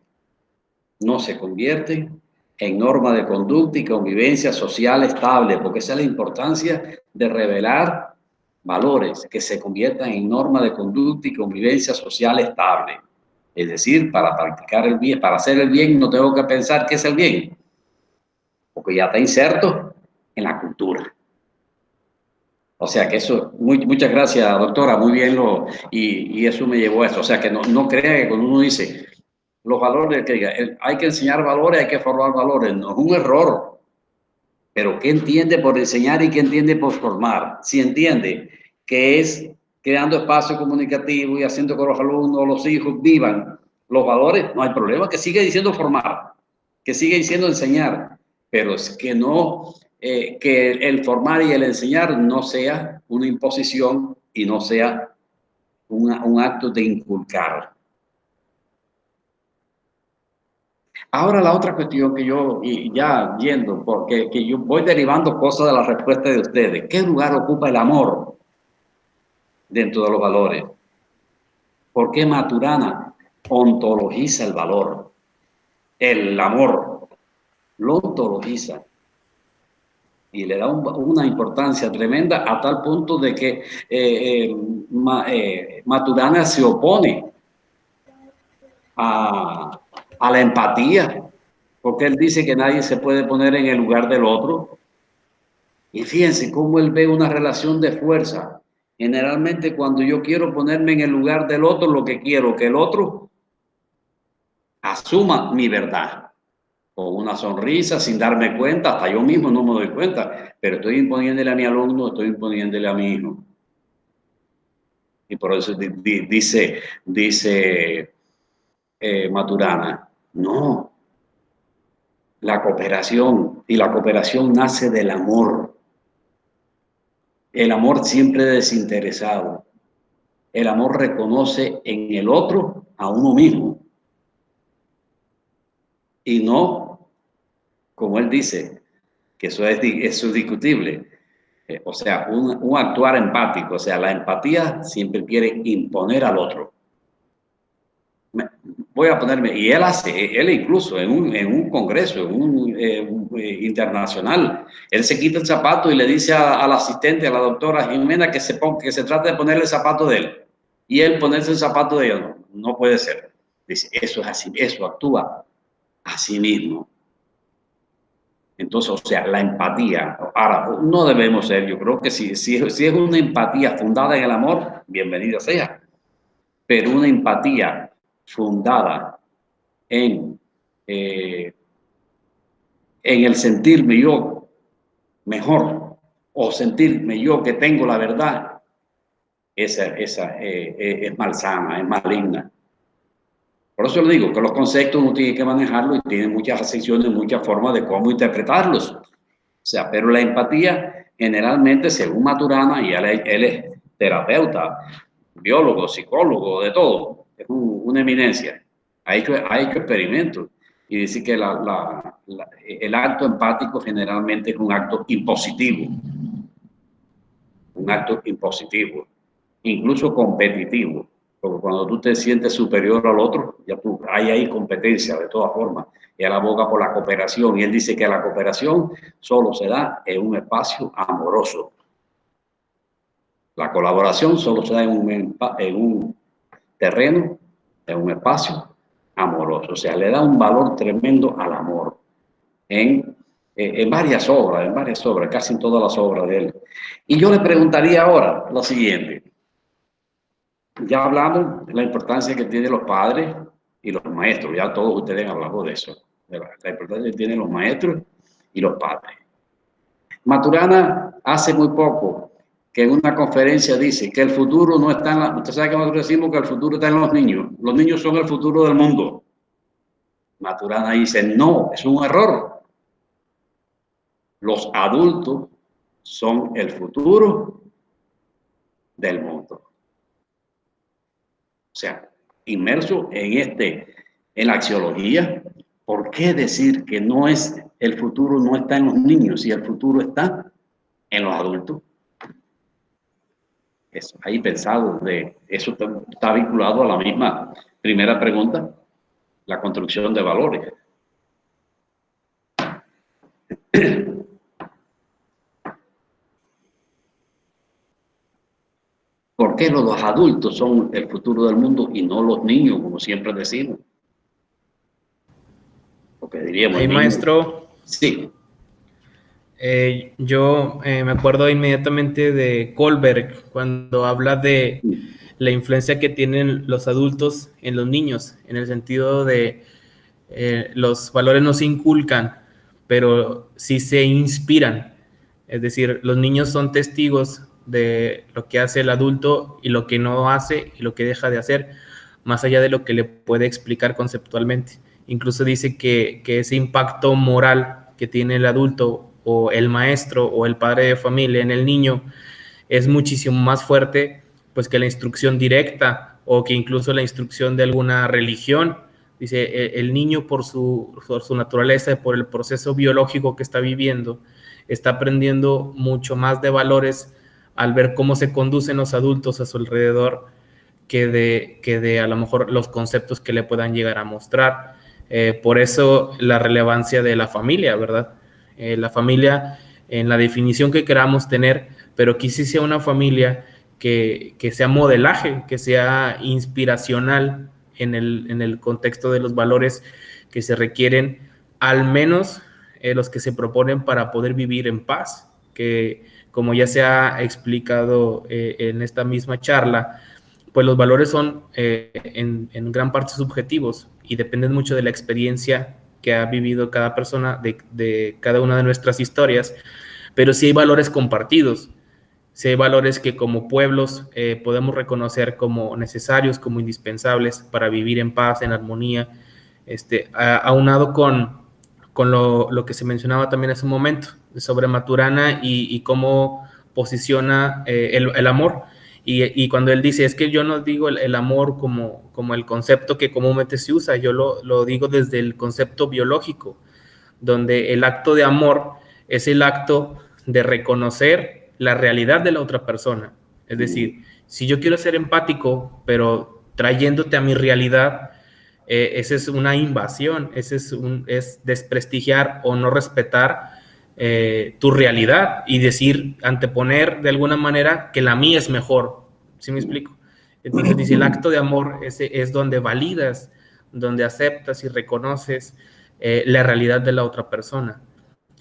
no se convierte en norma de conducta y convivencia social estable, porque esa es la importancia de revelar valores que se conviertan en norma de conducta y convivencia social estable. Es decir, para practicar el bien, para hacer el bien, no tengo que pensar qué es el bien, porque ya está inserto en la cultura. O sea que eso, muchas gracias, doctora, muy bien, y eso me llevó a eso. O sea que no crea que cuando uno dice los valores, que diga, hay que enseñar valores, hay que formar valores, no es un error. Pero ¿qué entiende por enseñar y qué entiende por formar? Si entiende que es creando espacio comunicativo y haciendo que los alumnos, los hijos vivan los valores, no hay problema, que siga diciendo formar, que siga diciendo enseñar, pero es que no, que el formar y el enseñar no sea una imposición y no sea un acto de inculcar. Ahora la otra cuestión que yo, y ya yendo, porque que yo voy derivando cosas de la respuesta de ustedes. ¿Qué lugar ocupa el amor dentro de los valores? ¿Por qué Maturana ontologiza el valor? El amor lo ontologiza y le da una importancia tremenda a tal punto de que Maturana se opone a la empatía, porque él dice que nadie se puede poner en el lugar del otro. Y fíjense cómo él ve una relación de fuerza. Generalmente cuando yo quiero ponerme en el lugar del otro, lo que quiero que el otro asuma mi verdad, con una sonrisa, sin darme cuenta, hasta yo mismo no me doy cuenta, pero estoy imponiéndole a mi alumno, estoy imponiéndole a mi hijo. Y por eso dice Maturana, no, la cooperación, y la cooperación nace del amor. El amor siempre desinteresado. el amor reconoce en el otro a uno mismo. Y no, como él dice, que eso es discutible. O sea, un actuar empático. O sea, la empatía siempre quiere imponer al otro. Voy a ponerme, y él incluso en un congreso, internacional, él se quita el zapato y le dice al asistente, a la doctora Jimena, que se trate de ponerle el zapato de él. Y él ponerse el zapato de ella, no puede ser. Dice, eso es así, eso actúa a sí mismo. Entonces, o sea, la empatía, ahora, no debemos ser, yo creo que si es una empatía fundada en el amor, bienvenida sea, pero una empatía fundada en el sentirme yo mejor o sentirme yo que tengo la verdad, esa es malsana, es maligna. Por eso le digo que los conceptos uno tiene que manejarlos y tiene muchas acepciones, muchas formas de cómo interpretarlos. O sea, pero la empatía generalmente, según Maturana, y él es terapeuta, biólogo, psicólogo, de todo, es una eminencia. Ha hecho experimentos y dice que el acto empático generalmente es un acto impositivo. Un acto impositivo, incluso competitivo. Porque cuando tú te sientes superior al otro, ya hay ahí competencia de todas formas. Y él aboga por la cooperación. Y él dice que la cooperación solo se da en un espacio amoroso. La colaboración solo se da en un terreno, en un espacio amoroso. O sea, le da un valor tremendo al amor. En varias obras, casi en todas las obras de él. Y yo le preguntaría ahora lo siguiente. Ya hablamos de la importancia que tienen los padres y los maestros, ya todos ustedes han hablado de eso, de la importancia que tienen los maestros y los padres. Maturana hace muy poco que en una conferencia dice que el futuro no está en la... Usted sabe que nosotros decimos que el futuro está en los niños son el futuro del mundo. Maturana dice, no, es un error. Los adultos son el futuro del mundo. O sea, inmerso en la axiología, ¿por qué decir que el futuro no está en los niños y el futuro está en los adultos? Eso, ahí pensado eso está vinculado a la misma primera pregunta, la construcción de valores. ¿Por qué los adultos son el futuro del mundo y no los niños, como siempre decimos? Porque diríamos... Hey, maestro. Sí. Yo me acuerdo inmediatamente de Kohlberg cuando habla de la influencia que tienen los adultos en los niños, en el sentido de los valores no se inculcan, pero sí se inspiran. Es decir, los niños son testigos de lo que hace el adulto y lo que no hace y lo que deja de hacer, más allá de lo que le puede explicar conceptualmente. Incluso dice que ese impacto moral que tiene el adulto o el maestro o el padre de familia en el niño es muchísimo más fuerte pues que la instrucción directa o que incluso la instrucción de alguna religión. Dice, el niño por su naturaleza, por el proceso biológico que está viviendo, está aprendiendo mucho más de valores al ver cómo se conducen los adultos a su alrededor que de a lo mejor los conceptos que le puedan llegar a mostrar. Por eso la relevancia de la familia, ¿verdad? La familia en la definición que queramos tener, pero que sí sea una familia que sea modelaje, que sea inspiracional en el contexto de los valores que se requieren, al menos los que se proponen para poder vivir en paz, que como ya se ha explicado en esta misma charla, pues los valores son en gran parte subjetivos y dependen mucho de la experiencia que ha vivido cada persona, de cada una de nuestras historias, pero sí hay valores compartidos, sí hay valores que como pueblos podemos reconocer como necesarios, como indispensables para vivir en paz, en armonía, aunado con lo que se mencionaba también hace un momento sobre Maturana y cómo posiciona el amor. Y cuando él dice, es que yo no digo el amor como el concepto que comúnmente se usa, yo lo digo desde el concepto biológico, donde el acto de amor es el acto de reconocer la realidad de la otra persona. Es decir, si yo quiero ser empático, pero trayéndote a mi realidad, esa es una invasión, es desprestigiar o no respetar tu realidad y decir, anteponer de alguna manera que la mía es mejor. ¿Sí me explico? Entonces dice, el acto de amor es donde validas, donde aceptas y reconoces la realidad de la otra persona.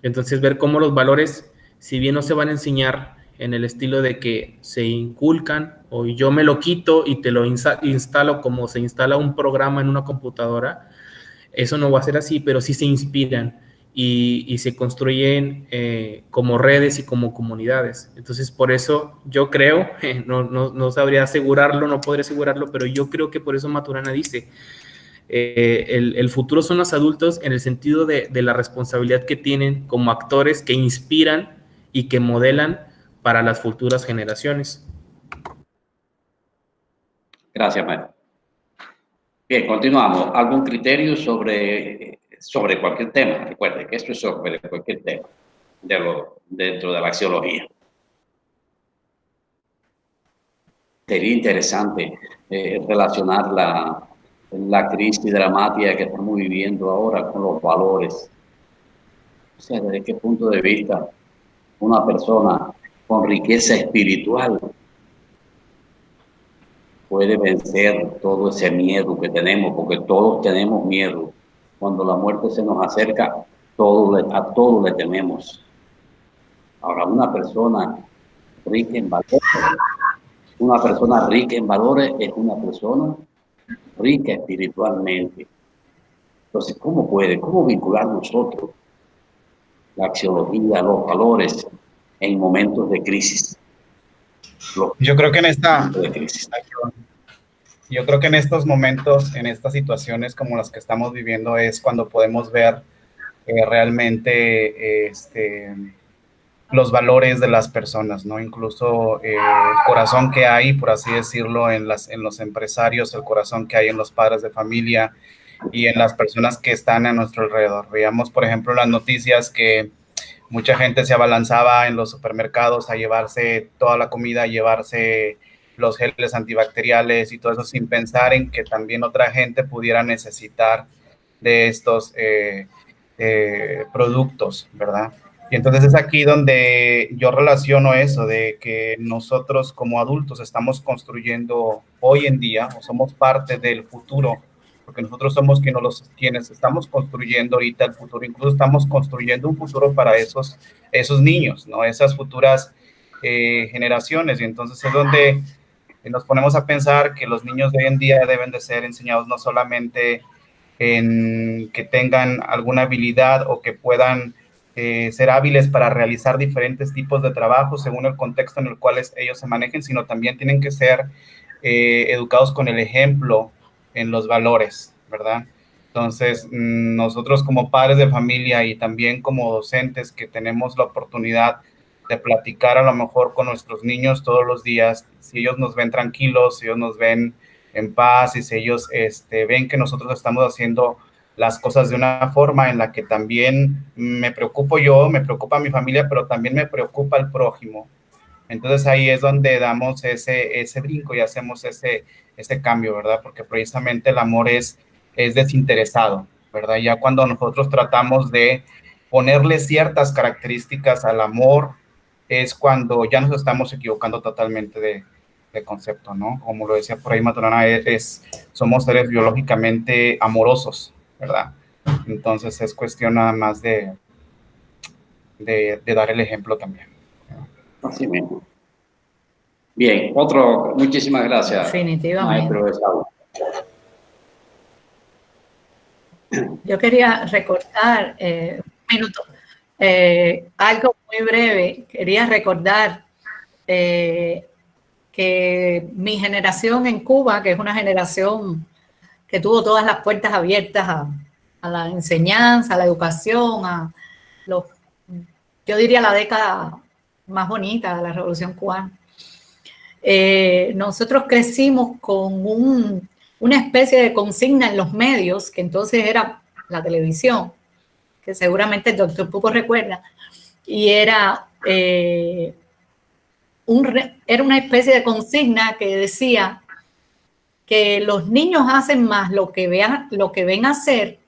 Entonces ver cómo los valores, si bien no se van a enseñar en el estilo de que se inculcan o yo me lo quito y te lo instalo como se instala un programa en una computadora, eso no va a ser así, pero sí se inspiran y se construyen como redes y como comunidades. Entonces, por eso yo creo, no sabría asegurarlo, no podría asegurarlo, pero yo creo que por eso Maturana dice, el futuro son los adultos en el sentido de la responsabilidad que tienen como actores que inspiran y que modelan para las futuras generaciones. Gracias, maestro. Bien, continuamos. ¿Algún criterio sobre cualquier tema? Recuerde que esto es sobre cualquier tema dentro de la axiología. Sería interesante relacionar la crisis dramática que estamos viviendo ahora con los valores. O sea, ¿desde qué punto de vista una persona con riqueza espiritual puede vencer todo ese miedo que tenemos? Porque todos tenemos miedo. Cuando la muerte se nos acerca, a todo le tememos. Ahora, una persona rica en valores es una persona rica espiritualmente. Entonces, ¿cómo vincular nosotros la axiología, los valores en momentos de crisis? Yo creo que en estos momentos, en estas situaciones como las que estamos viviendo, es cuando podemos ver realmente los valores de las personas, ¿no? Incluso el corazón que hay, por así decirlo, en los empresarios, el corazón que hay en los padres de familia y en las personas que están a nuestro alrededor. Veamos, por ejemplo, las noticias que mucha gente se abalanzaba en los supermercados a llevarse toda la comida, a llevarse los geles antibacteriales y todo eso sin pensar en que también otra gente pudiera necesitar de estos productos, ¿verdad? Y entonces es aquí donde yo relaciono eso de que nosotros como adultos estamos construyendo hoy en día, o somos parte del futuro, porque nosotros somos quienes estamos construyendo ahorita el futuro, incluso estamos construyendo un futuro para esos niños, ¿no? Esas futuras generaciones. Y entonces es donde nos ponemos a pensar que los niños de hoy en día deben de ser enseñados no solamente en que tengan alguna habilidad o que puedan ser hábiles para realizar diferentes tipos de trabajos según el contexto en el cual ellos se manejen, sino también tienen que ser educados con el ejemplo en los valores, ¿verdad? Entonces, nosotros como padres de familia y también como docentes que tenemos la oportunidad de platicar a lo mejor con nuestros niños todos los días, si ellos nos ven tranquilos, si ellos nos ven en paz y si ellos ven que nosotros estamos haciendo las cosas de una forma en la que también me preocupo yo, me preocupa mi familia, pero también me preocupa el prójimo. Entonces ahí es donde damos ese brinco y hacemos ese cambio, ¿verdad? Porque precisamente el amor es desinteresado, ¿verdad? Ya cuando nosotros tratamos de ponerle ciertas características al amor, es cuando ya nos estamos equivocando totalmente de concepto, ¿no? Como lo decía por ahí Maturana, somos seres biológicamente amorosos, ¿verdad? Entonces es cuestión nada más de dar el ejemplo también. Así mismo. Bien, muchísimas gracias. Definitivamente. Maestro Esaú. Yo quería recordar, un minuto, algo muy breve. Quería recordar que mi generación en Cuba, que es una generación que tuvo todas las puertas abiertas a la enseñanza, a la educación, yo diría la década más bonita de la Revolución Cubana. nosotros crecimos con una especie de consigna en los medios, que entonces era la televisión, que seguramente el doctor Pupo recuerda, y era una especie de consigna que decía que los niños hacen más lo que ven hacer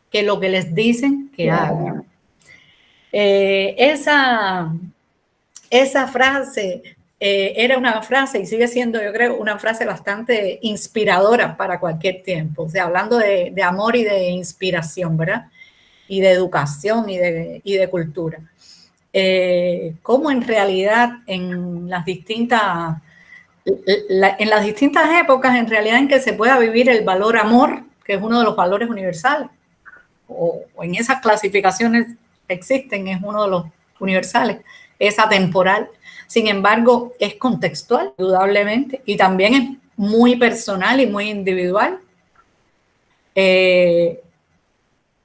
que lo que les dicen que hagan. Esa frase era una frase y sigue siendo, yo creo, una frase bastante inspiradora para cualquier tiempo. O sea, hablando de amor y de inspiración, ¿verdad? Y de educación y de cultura. Cómo en realidad en las distintas épocas, en realidad en que se pueda vivir el valor amor, que es uno de los valores universales, o en esas clasificaciones existen, es uno de los universales, es atemporal. Sin embargo, es contextual, indudablemente, y también es muy personal y muy individual.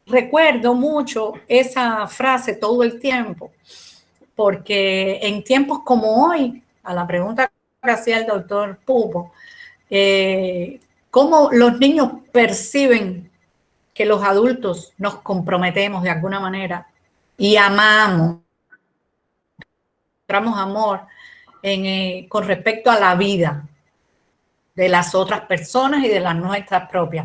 Recuerdo mucho esa frase todo el tiempo, porque en tiempos como hoy, a la pregunta que hacía el doctor Pupo, cómo los niños perciben que los adultos nos comprometemos de alguna manera y amamos, mostramos amor con respecto a la vida de las otras personas y de las nuestras propias,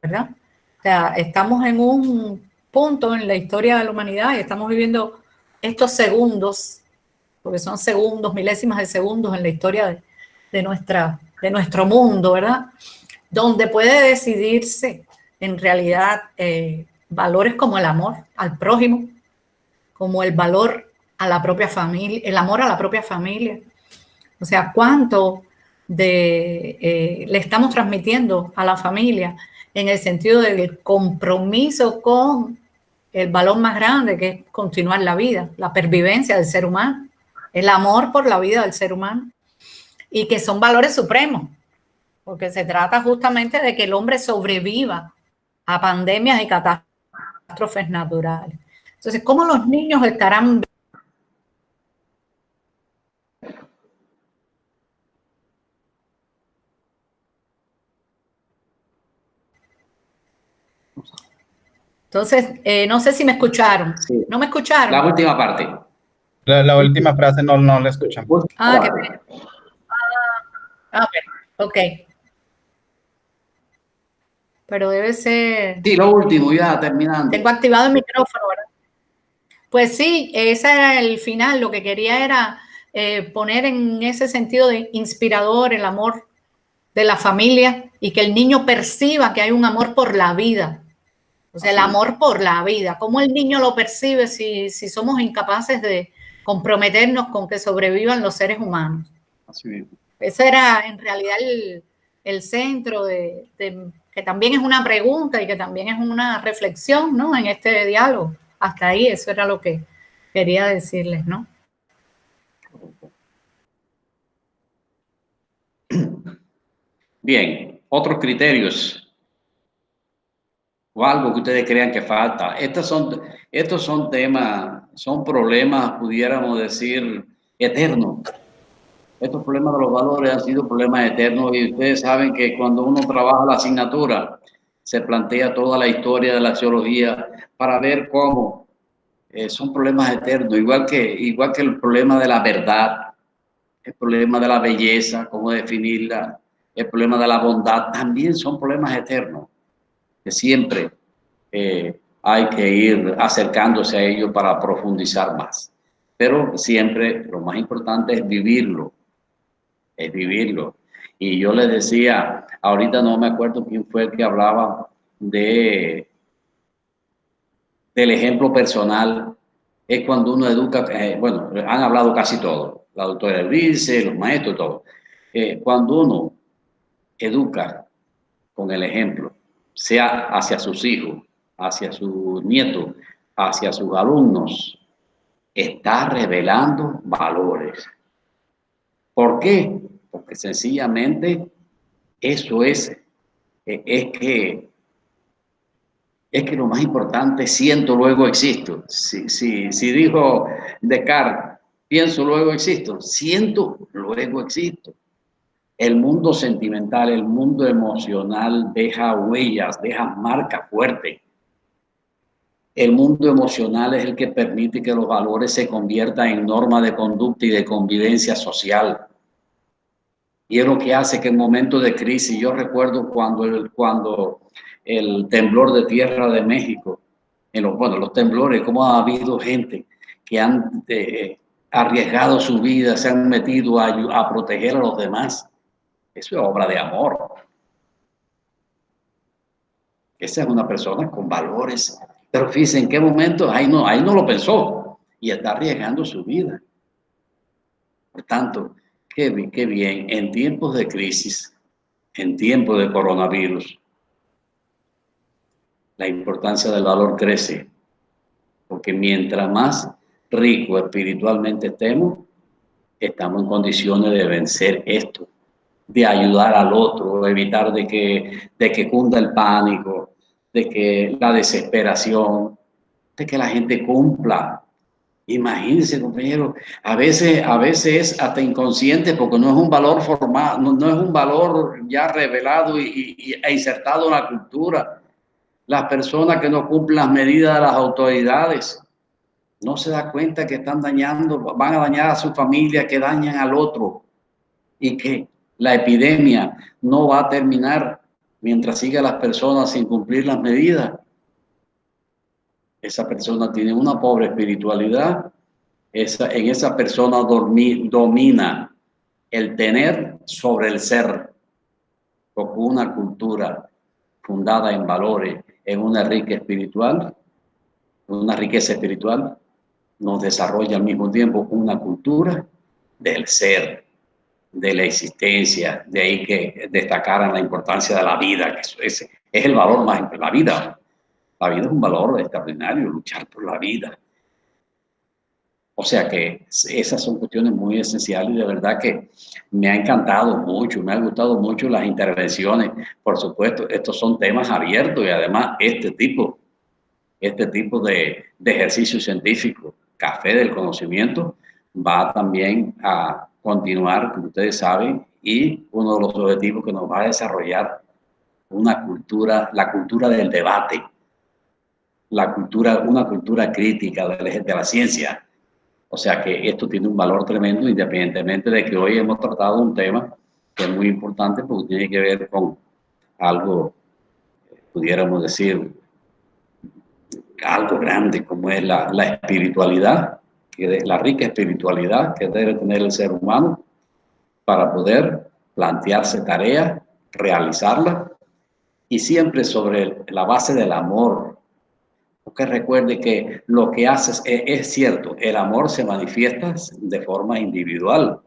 ¿verdad? O sea, estamos en un punto en la historia de la humanidad y estamos viviendo estos segundos, porque son segundos, milésimas de segundos en la historia de nuestro mundo, ¿verdad? Donde puede decidirse en realidad valores como el amor al prójimo, como el valor a la propia familia, el amor a la propia familia. O sea, cuánto le estamos transmitiendo a la familia en el sentido del compromiso con el valor más grande, que es continuar la vida, la pervivencia del ser humano, el amor por la vida del ser humano, y que son valores supremos, porque se trata justamente de que el hombre sobreviva a pandemias y catástrofes naturales. Entonces, ¿cómo los niños estarán? Entonces, no sé si me escucharon. Sí. ¿No me escucharon? La última parte. La última frase no la escuchamos. Ah, qué pena. Ok. Pero debe ser... Sí, lo último, ya terminando. Tengo activado el micrófono, ¿verdad? Pues sí, ese era el final. Lo que quería era poner en ese sentido de inspirador el amor de la familia y que el niño perciba que hay un amor por la vida. O sea, el amor por la vida. ¿Cómo el niño lo percibe si somos incapaces de comprometernos con que sobrevivan los seres humanos? Así mismo. Ese era en realidad el centro que también es una pregunta y que también es una reflexión, ¿no? En este diálogo. Hasta ahí, eso era lo que quería decirles, ¿no? Bien, otros criterios o algo que ustedes crean que falta. Estos son temas, son problemas, pudiéramos decir, eternos. Estos problemas de los valores han sido problemas eternos y ustedes saben que cuando uno trabaja la asignatura se plantea toda la historia de la sociología para ver cómo son problemas eternos, igual que el problema de la verdad, el problema de la belleza, cómo definirla, el problema de la bondad, también son problemas eternos que siempre hay que ir acercándose a ellos para profundizar más. Pero siempre lo más importante es vivirlo. Y yo les decía, ahorita no me acuerdo quién fue el que hablaba del ejemplo personal. Es cuando uno educa, bueno, han hablado casi todos, la doctora Elvice, los maestros, todos. Cuando uno educa con el ejemplo, sea hacia sus hijos, hacia sus nietos, hacia sus alumnos, está revelando valores. ¿Por qué? Porque sencillamente eso es que lo más importante, siento, luego existo. Si dijo Descartes, Pienso, luego existo. Siento, luego existo. El mundo sentimental, el mundo emocional deja huellas, deja marcas fuertes. El mundo emocional es el que permite que los valores se conviertan en norma de conducta y de convivencia social. Y es lo que hace que en momentos de crisis, yo recuerdo cuando el temblor de Tierra de México, los temblores, cómo ha habido gente que han arriesgado su vida, se han metido a proteger a los demás. Eso es obra de amor. Esa es una persona con valores. Pero fíjense en qué momento, ahí no lo pensó y está arriesgando su vida. Por tanto, qué bien, en tiempos de crisis, en tiempos de coronavirus, la importancia del valor crece. Porque mientras más rico espiritualmente estamos en condiciones de vencer esto, de ayudar al otro, evitar de que cunda el pánico, de que la desesperación, de que la gente cumpla. Imagínense, compañero, a veces es hasta inconsciente porque no es un valor formal, no es un valor ya revelado e insertado en la cultura. Las personas que no cumplen las medidas de las autoridades no se da cuenta que están dañando, van a dañar a su familia, que dañan al otro y que la epidemia no va a terminar mientras sigan las personas sin cumplir las medidas. Esa persona tiene una pobre espiritualidad. En esa persona domina el tener sobre el ser, porque una cultura fundada en valores, en una riqueza espiritual, nos desarrolla al mismo tiempo una cultura del ser, de la existencia. De ahí que destacaran la importancia de la vida, que eso es el valor más importante. La vida es un valor extraordinario, luchar por la vida. O sea que esas son cuestiones muy esenciales y de verdad que me ha encantado mucho, me han gustado mucho las intervenciones. Por supuesto, estos son temas abiertos y además este tipo de ejercicio científico, Café del Conocimiento, va también a continuar, como ustedes saben, y uno de los objetivos que nos va a desarrollar una cultura, la cultura del debate, una cultura crítica de la ciencia. O sea que esto tiene un valor tremendo, independientemente de que hoy hemos tratado un tema que es muy importante porque tiene que ver con algo, pudiéramos decir, algo grande como es la espiritualidad, la rica espiritualidad que debe tener el ser humano para poder plantearse tareas, realizarlas y siempre sobre la base del amor. Porque recuerde que lo que haces es cierto, el amor se manifiesta de forma individual,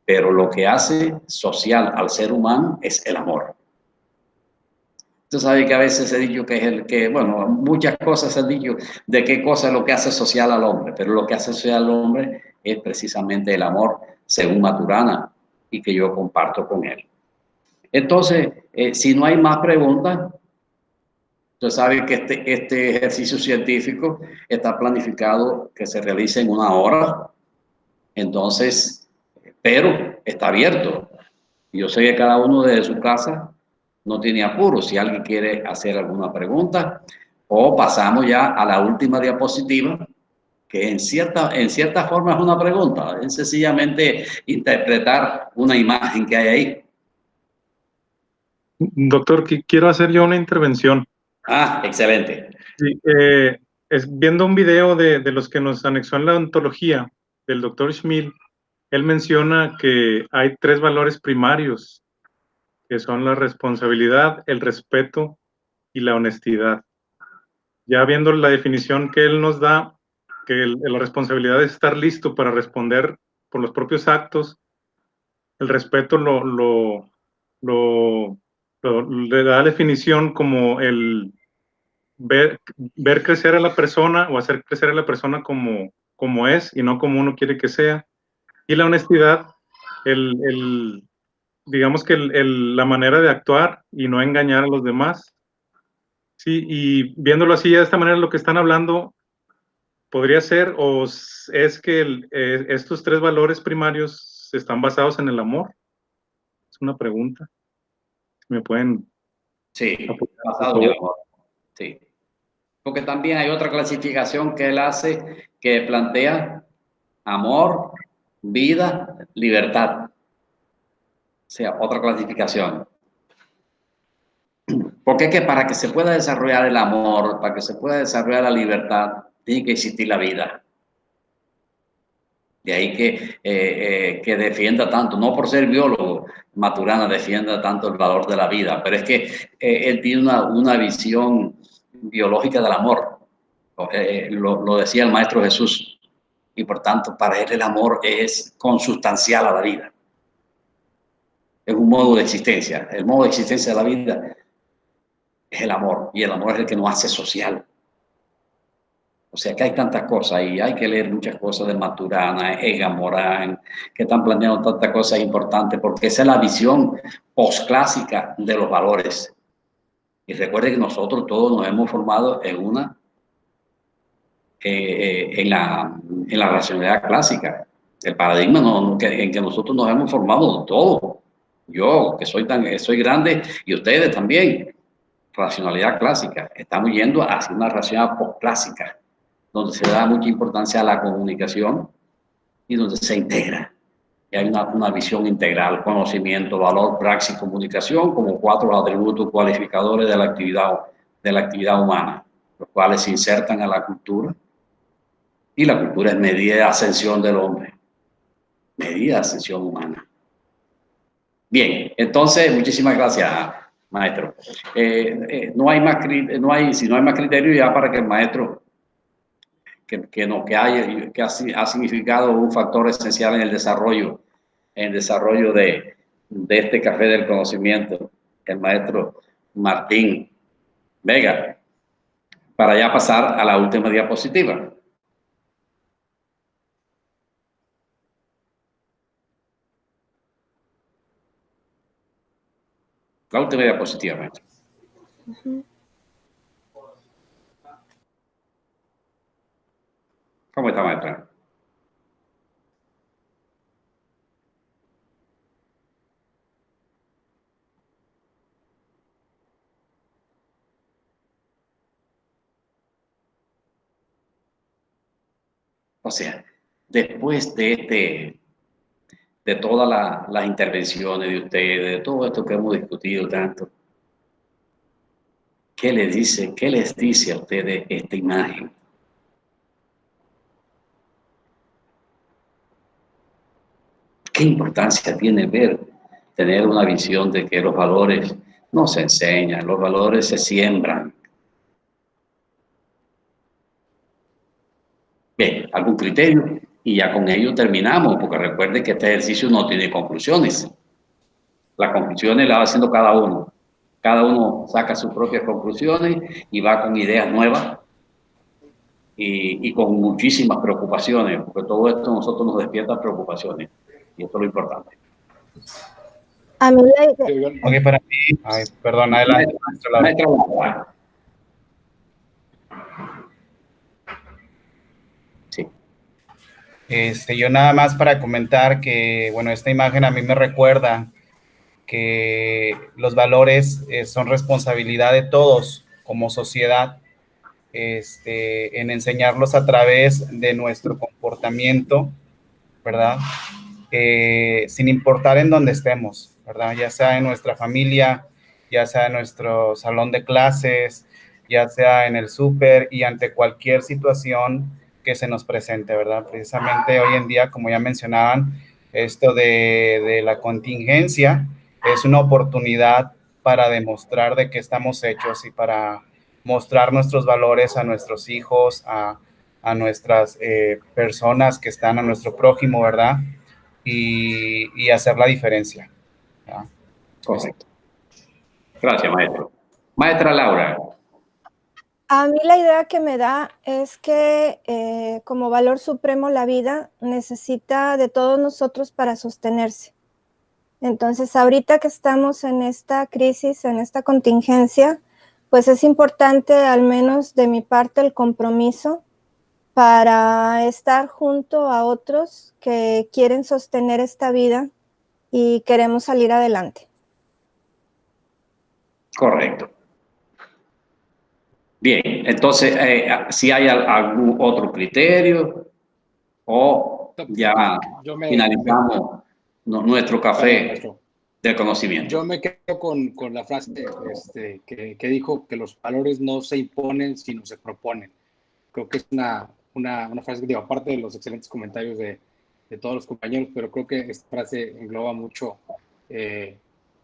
pero lo que hace social al ser humano es el amor. Tú sabes que a veces he dicho bueno, muchas cosas he dicho de qué cosa es lo que hace social al hombre, pero lo que hace social al hombre es precisamente el amor, según Maturana, y que yo comparto con él. Entonces, si no hay más preguntas, usted sabe que este ejercicio científico está planificado que se realice en 1 hora, entonces, pero está abierto. Yo sé que cada uno desde su casa no tiene apuro. Si alguien quiere hacer alguna pregunta, o pasamos ya a la última diapositiva, que en cierta forma es una pregunta, es sencillamente interpretar una imagen que hay ahí. Doctor, quiero hacer yo una intervención. Ah, excelente. Sí, viendo un video de los que nos anexó en la ontología del doctor Schmidt, él menciona que hay 3 valores primarios, que son la responsabilidad, el respeto y la honestidad. Ya viendo la definición que él nos da, que la responsabilidad es estar listo para responder por los propios actos, el respeto le da definición como el ver crecer a la persona o hacer crecer a la persona como es y no como uno quiere que sea. Y la honestidad, digamos que la manera de actuar y no engañar a los demás. Sí, y viéndolo así, de esta manera, lo que están hablando ¿Podría ser o es que estos 3 valores primarios están basados en el amor? Es una pregunta. ¿Me pueden Sí, apoyar, por basado en favor? el amor. Sí. Porque también hay otra clasificación que él hace que plantea amor, vida, libertad. O sea, otra clasificación. Porque es que para que se pueda desarrollar el amor, para que se pueda desarrollar la libertad, tiene que existir la vida. De ahí que defienda tanto, no por ser biólogo, Maturana defienda tanto el valor de la vida, pero es que él tiene una visión biológica del amor. Lo decía el Maestro Jesús, y por tanto para él el amor es consustancial a la vida. Es un modo de existencia. El modo de existencia de la vida es el amor, y el amor es el que nos hace social. O sea que hay tantas cosas y hay que leer muchas cosas de Maturana, Egan Morán, que están planteando tantas cosas importantes, porque esa es la visión posclásica de los valores. Y recuerde que nosotros todos nos hemos formado en la racionalidad clásica. El paradigma en que nosotros nos hemos formado todos. Yo, que soy grande, y ustedes también. Racionalidad clásica. Estamos yendo hacia una racionalidad posclásica, donde se da mucha importancia a la comunicación y donde se integra. Y hay una visión integral: conocimiento, valor, praxis, comunicación, como 4 atributos cualificadores de la actividad humana, los cuales se insertan a la cultura. Y la cultura es medida de ascensión del hombre, medida de ascensión humana. Bien, entonces, muchísimas gracias, maestro. Si no hay más criterio ya para que el maestro, que ha significado un factor esencial en el desarrollo de este café del conocimiento, el maestro Martín Vega, para ya pasar a la última diapositiva. La última diapositiva, maestro. ¿Cómo está, maestra? O sea, después de todas las intervenciones de ustedes, de todo esto que hemos discutido tanto, ¿qué les dice a ustedes esta imagen? ¿Qué importancia tiene tener una visión de que los valores no se enseñan, los valores se siembran? Bien, ¿algún criterio? Y ya con ello terminamos, porque recuerden que este ejercicio no tiene conclusiones. Las conclusiones las va haciendo cada uno. Cada uno saca sus propias conclusiones y va con ideas nuevas y con muchísimas preocupaciones, porque todo esto a nosotros nos despierta preocupaciones. Y esto es lo importante. A mí la idea... Ok, para mí... Ay, perdón, adelante, maestro Laura. Sí. Yo nada más para comentar que, bueno, esta imagen a mí me recuerda que los valores son responsabilidad de todos como sociedad, en enseñarlos a través de nuestro comportamiento, ¿verdad? Sin importar en dónde estemos, ¿verdad? Ya sea en nuestra familia, ya sea en nuestro salón de clases, ya sea en el súper y ante cualquier situación que se nos presente, ¿verdad? Precisamente hoy en día, como ya mencionaban, esto de la contingencia es una oportunidad para demostrar de qué estamos hechos y para mostrar nuestros valores a nuestros hijos, a nuestras personas que están a nuestro prójimo, ¿verdad? Y hacer la diferencia. ¿Ya? Correcto. Gracias, maestro. Maestra Laura. A mí la idea que me da es que como valor supremo la vida necesita de todos nosotros para sostenerse. Entonces, ahorita que estamos en esta crisis, en esta contingencia, pues es importante, al menos de mi parte, el compromiso para estar junto a otros que quieren sostener esta vida y queremos salir adelante. Correcto. Bien, entonces, si hay algún otro criterio o ya finalizamos nuestro café del conocimiento. Yo me quedo con la frase que dijo que los valores no se imponen, sino se proponen. Creo que es una frase que digo, aparte de los excelentes comentarios de todos los compañeros, pero creo que esta frase engloba mucho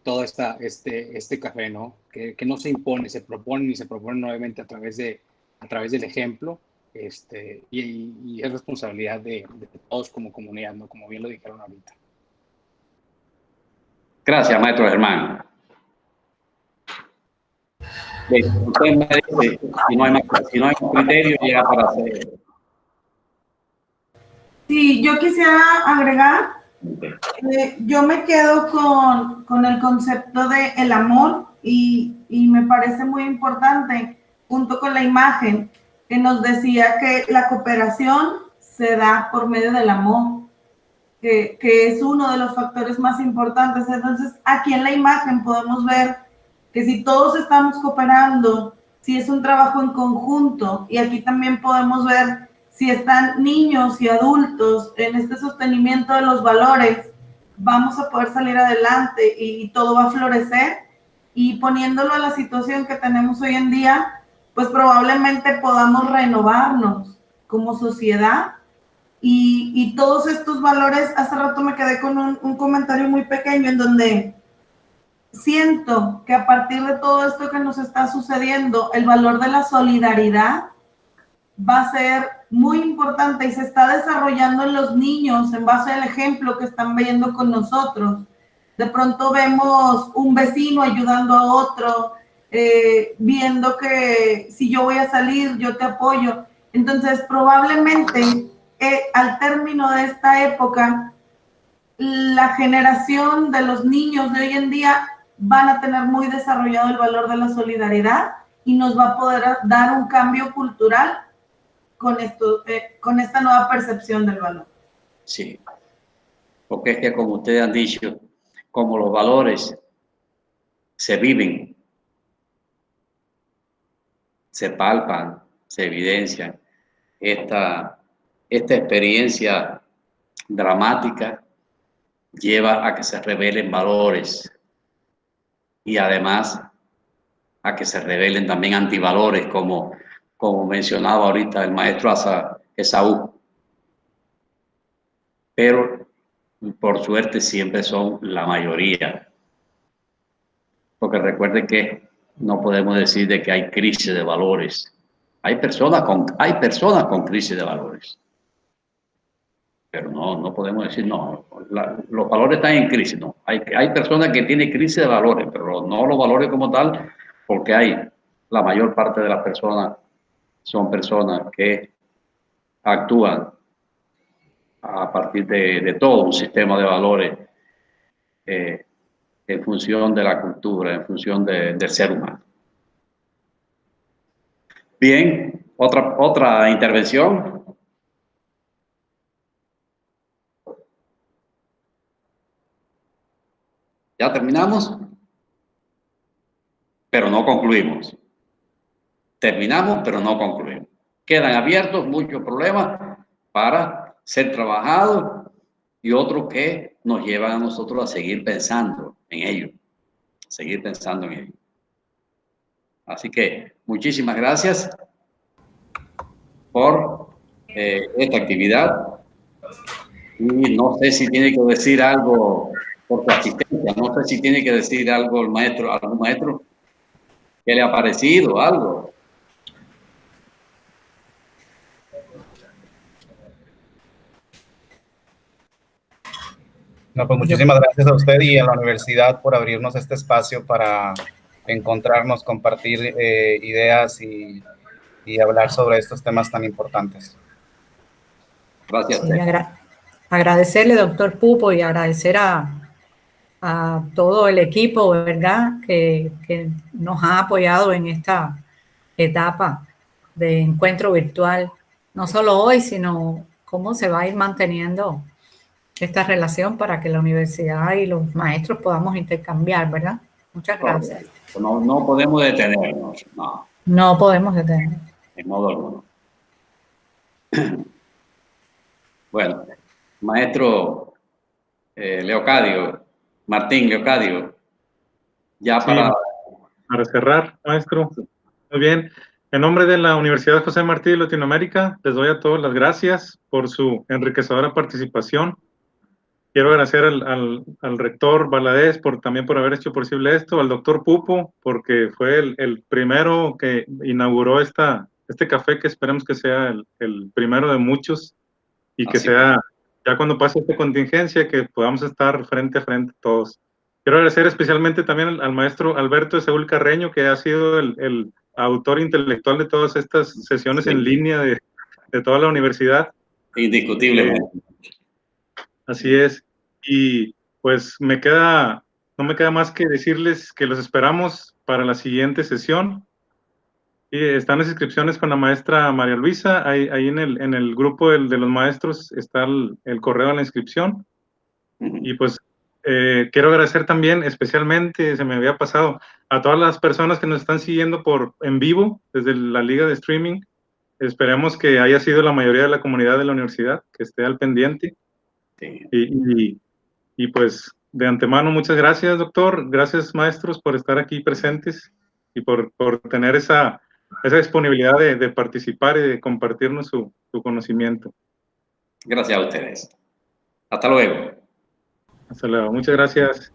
todo este café, ¿no? Que no se impone, se proponen y se proponen nuevamente a través del ejemplo, y es responsabilidad de todos como comunidad, ¿no? Como bien lo dijeron ahorita. Gracias, maestro Germán. Usted me dice, si no hay criterio, llega para hacer. Sí, yo quisiera agregar, yo me quedo con el concepto de el amor y me parece muy importante, junto con la imagen que nos decía que la cooperación se da por medio del amor, que es uno de los factores más importantes. Entonces, aquí en la imagen podemos ver que si todos estamos cooperando, si es un trabajo en conjunto, y aquí también podemos ver si están niños y adultos en este sostenimiento de los valores, vamos a poder salir adelante y todo va a florecer. Y poniéndolo a la situación que tenemos hoy en día, pues probablemente podamos renovarnos como sociedad. Y todos estos valores, hace rato me quedé con un comentario muy pequeño en donde siento que a partir de todo esto que nos está sucediendo, el valor de la solidaridad va a ser muy importante y se está desarrollando en los niños en base al ejemplo que están viendo con nosotros. De pronto vemos un vecino ayudando a otro, viendo que si yo voy a salir, yo te apoyo. Entonces, probablemente al término de esta época, la generación de los niños de hoy en día van a tener muy desarrollado el valor de la solidaridad y nos va a poder dar un cambio cultural con esta nueva percepción del valor. Sí, porque es que como ustedes han dicho, como los valores se viven, se palpan, se evidencian, esta experiencia dramática lleva a que se revelen valores y además a que se revelen también antivalores, como mencionaba ahorita el maestro Esaú. Pero por suerte siempre son la mayoría, porque recuerden que no podemos decir de que hay crisis de valores. Hay personas con crisis de valores, pero no podemos decir no, los valores están en crisis. No, hay personas que tienen crisis de valores, pero no los valores como tal, porque la mayor parte de las personas son personas que actúan a partir de todo un sistema de valores en función de la cultura, en función del ser humano. Bien, otra intervención. ¿Ya terminamos? Pero no concluimos. Terminamos, pero no concluimos. Quedan abiertos muchos problemas para ser trabajados y otros que nos llevan a nosotros a seguir pensando en ello. Seguir pensando en ello. Así que muchísimas gracias por esta actividad. Y no sé si tiene que decir algo por su asistencia, no sé si tiene que decir algo el maestro, algún maestro que le ha parecido algo. No, pues muchísimas gracias a usted y a la universidad por abrirnos este espacio para encontrarnos, compartir ideas y hablar sobre estos temas tan importantes. Gracias. Sí, agradecerle, doctor Pupo, y agradecer a todo el equipo, ¿verdad?, que nos ha apoyado en esta etapa de encuentro virtual no solo hoy, sino cómo se va a ir manteniendo esta relación para que la universidad y los maestros podamos intercambiar, ¿verdad? Muchas gracias. No podemos detenernos, no. No podemos detener. De modo alguno. Bueno, maestro Leocadio, Martín Leocadio, ya Sí, para cerrar, maestro. Muy bien. En nombre de la Universidad José Martí de Latinoamérica, les doy a todos las gracias por su enriquecedora participación. Quiero agradecer al rector Valadez también por haber hecho posible esto, al doctor Pupo, porque fue el primero que inauguró este café, que esperemos que sea el primero de muchos y que sea, ya cuando pase esta contingencia, que podamos estar frente a frente todos. Quiero agradecer especialmente también al maestro Alberto de Seúl Carreño, que ha sido el autor intelectual de todas estas sesiones en línea de toda la universidad. indiscutiblemente. Así es. Y pues no me queda más que decirles que los esperamos para la siguiente sesión. Y están las inscripciones con la maestra María Luisa. Ahí en el grupo de los maestros está el correo de la inscripción. Y pues quiero agradecer también, especialmente, se me había pasado, a todas las personas que nos están siguiendo en vivo desde la liga de streaming. Esperemos que haya sido la mayoría de la comunidad de la universidad que esté al pendiente. Sí. Y pues de antemano, muchas gracias, doctor. Gracias, maestros, por estar aquí presentes y por tener esa disponibilidad de participar y de compartirnos su conocimiento. Gracias a ustedes. Hasta luego. Hasta luego. Muchas gracias.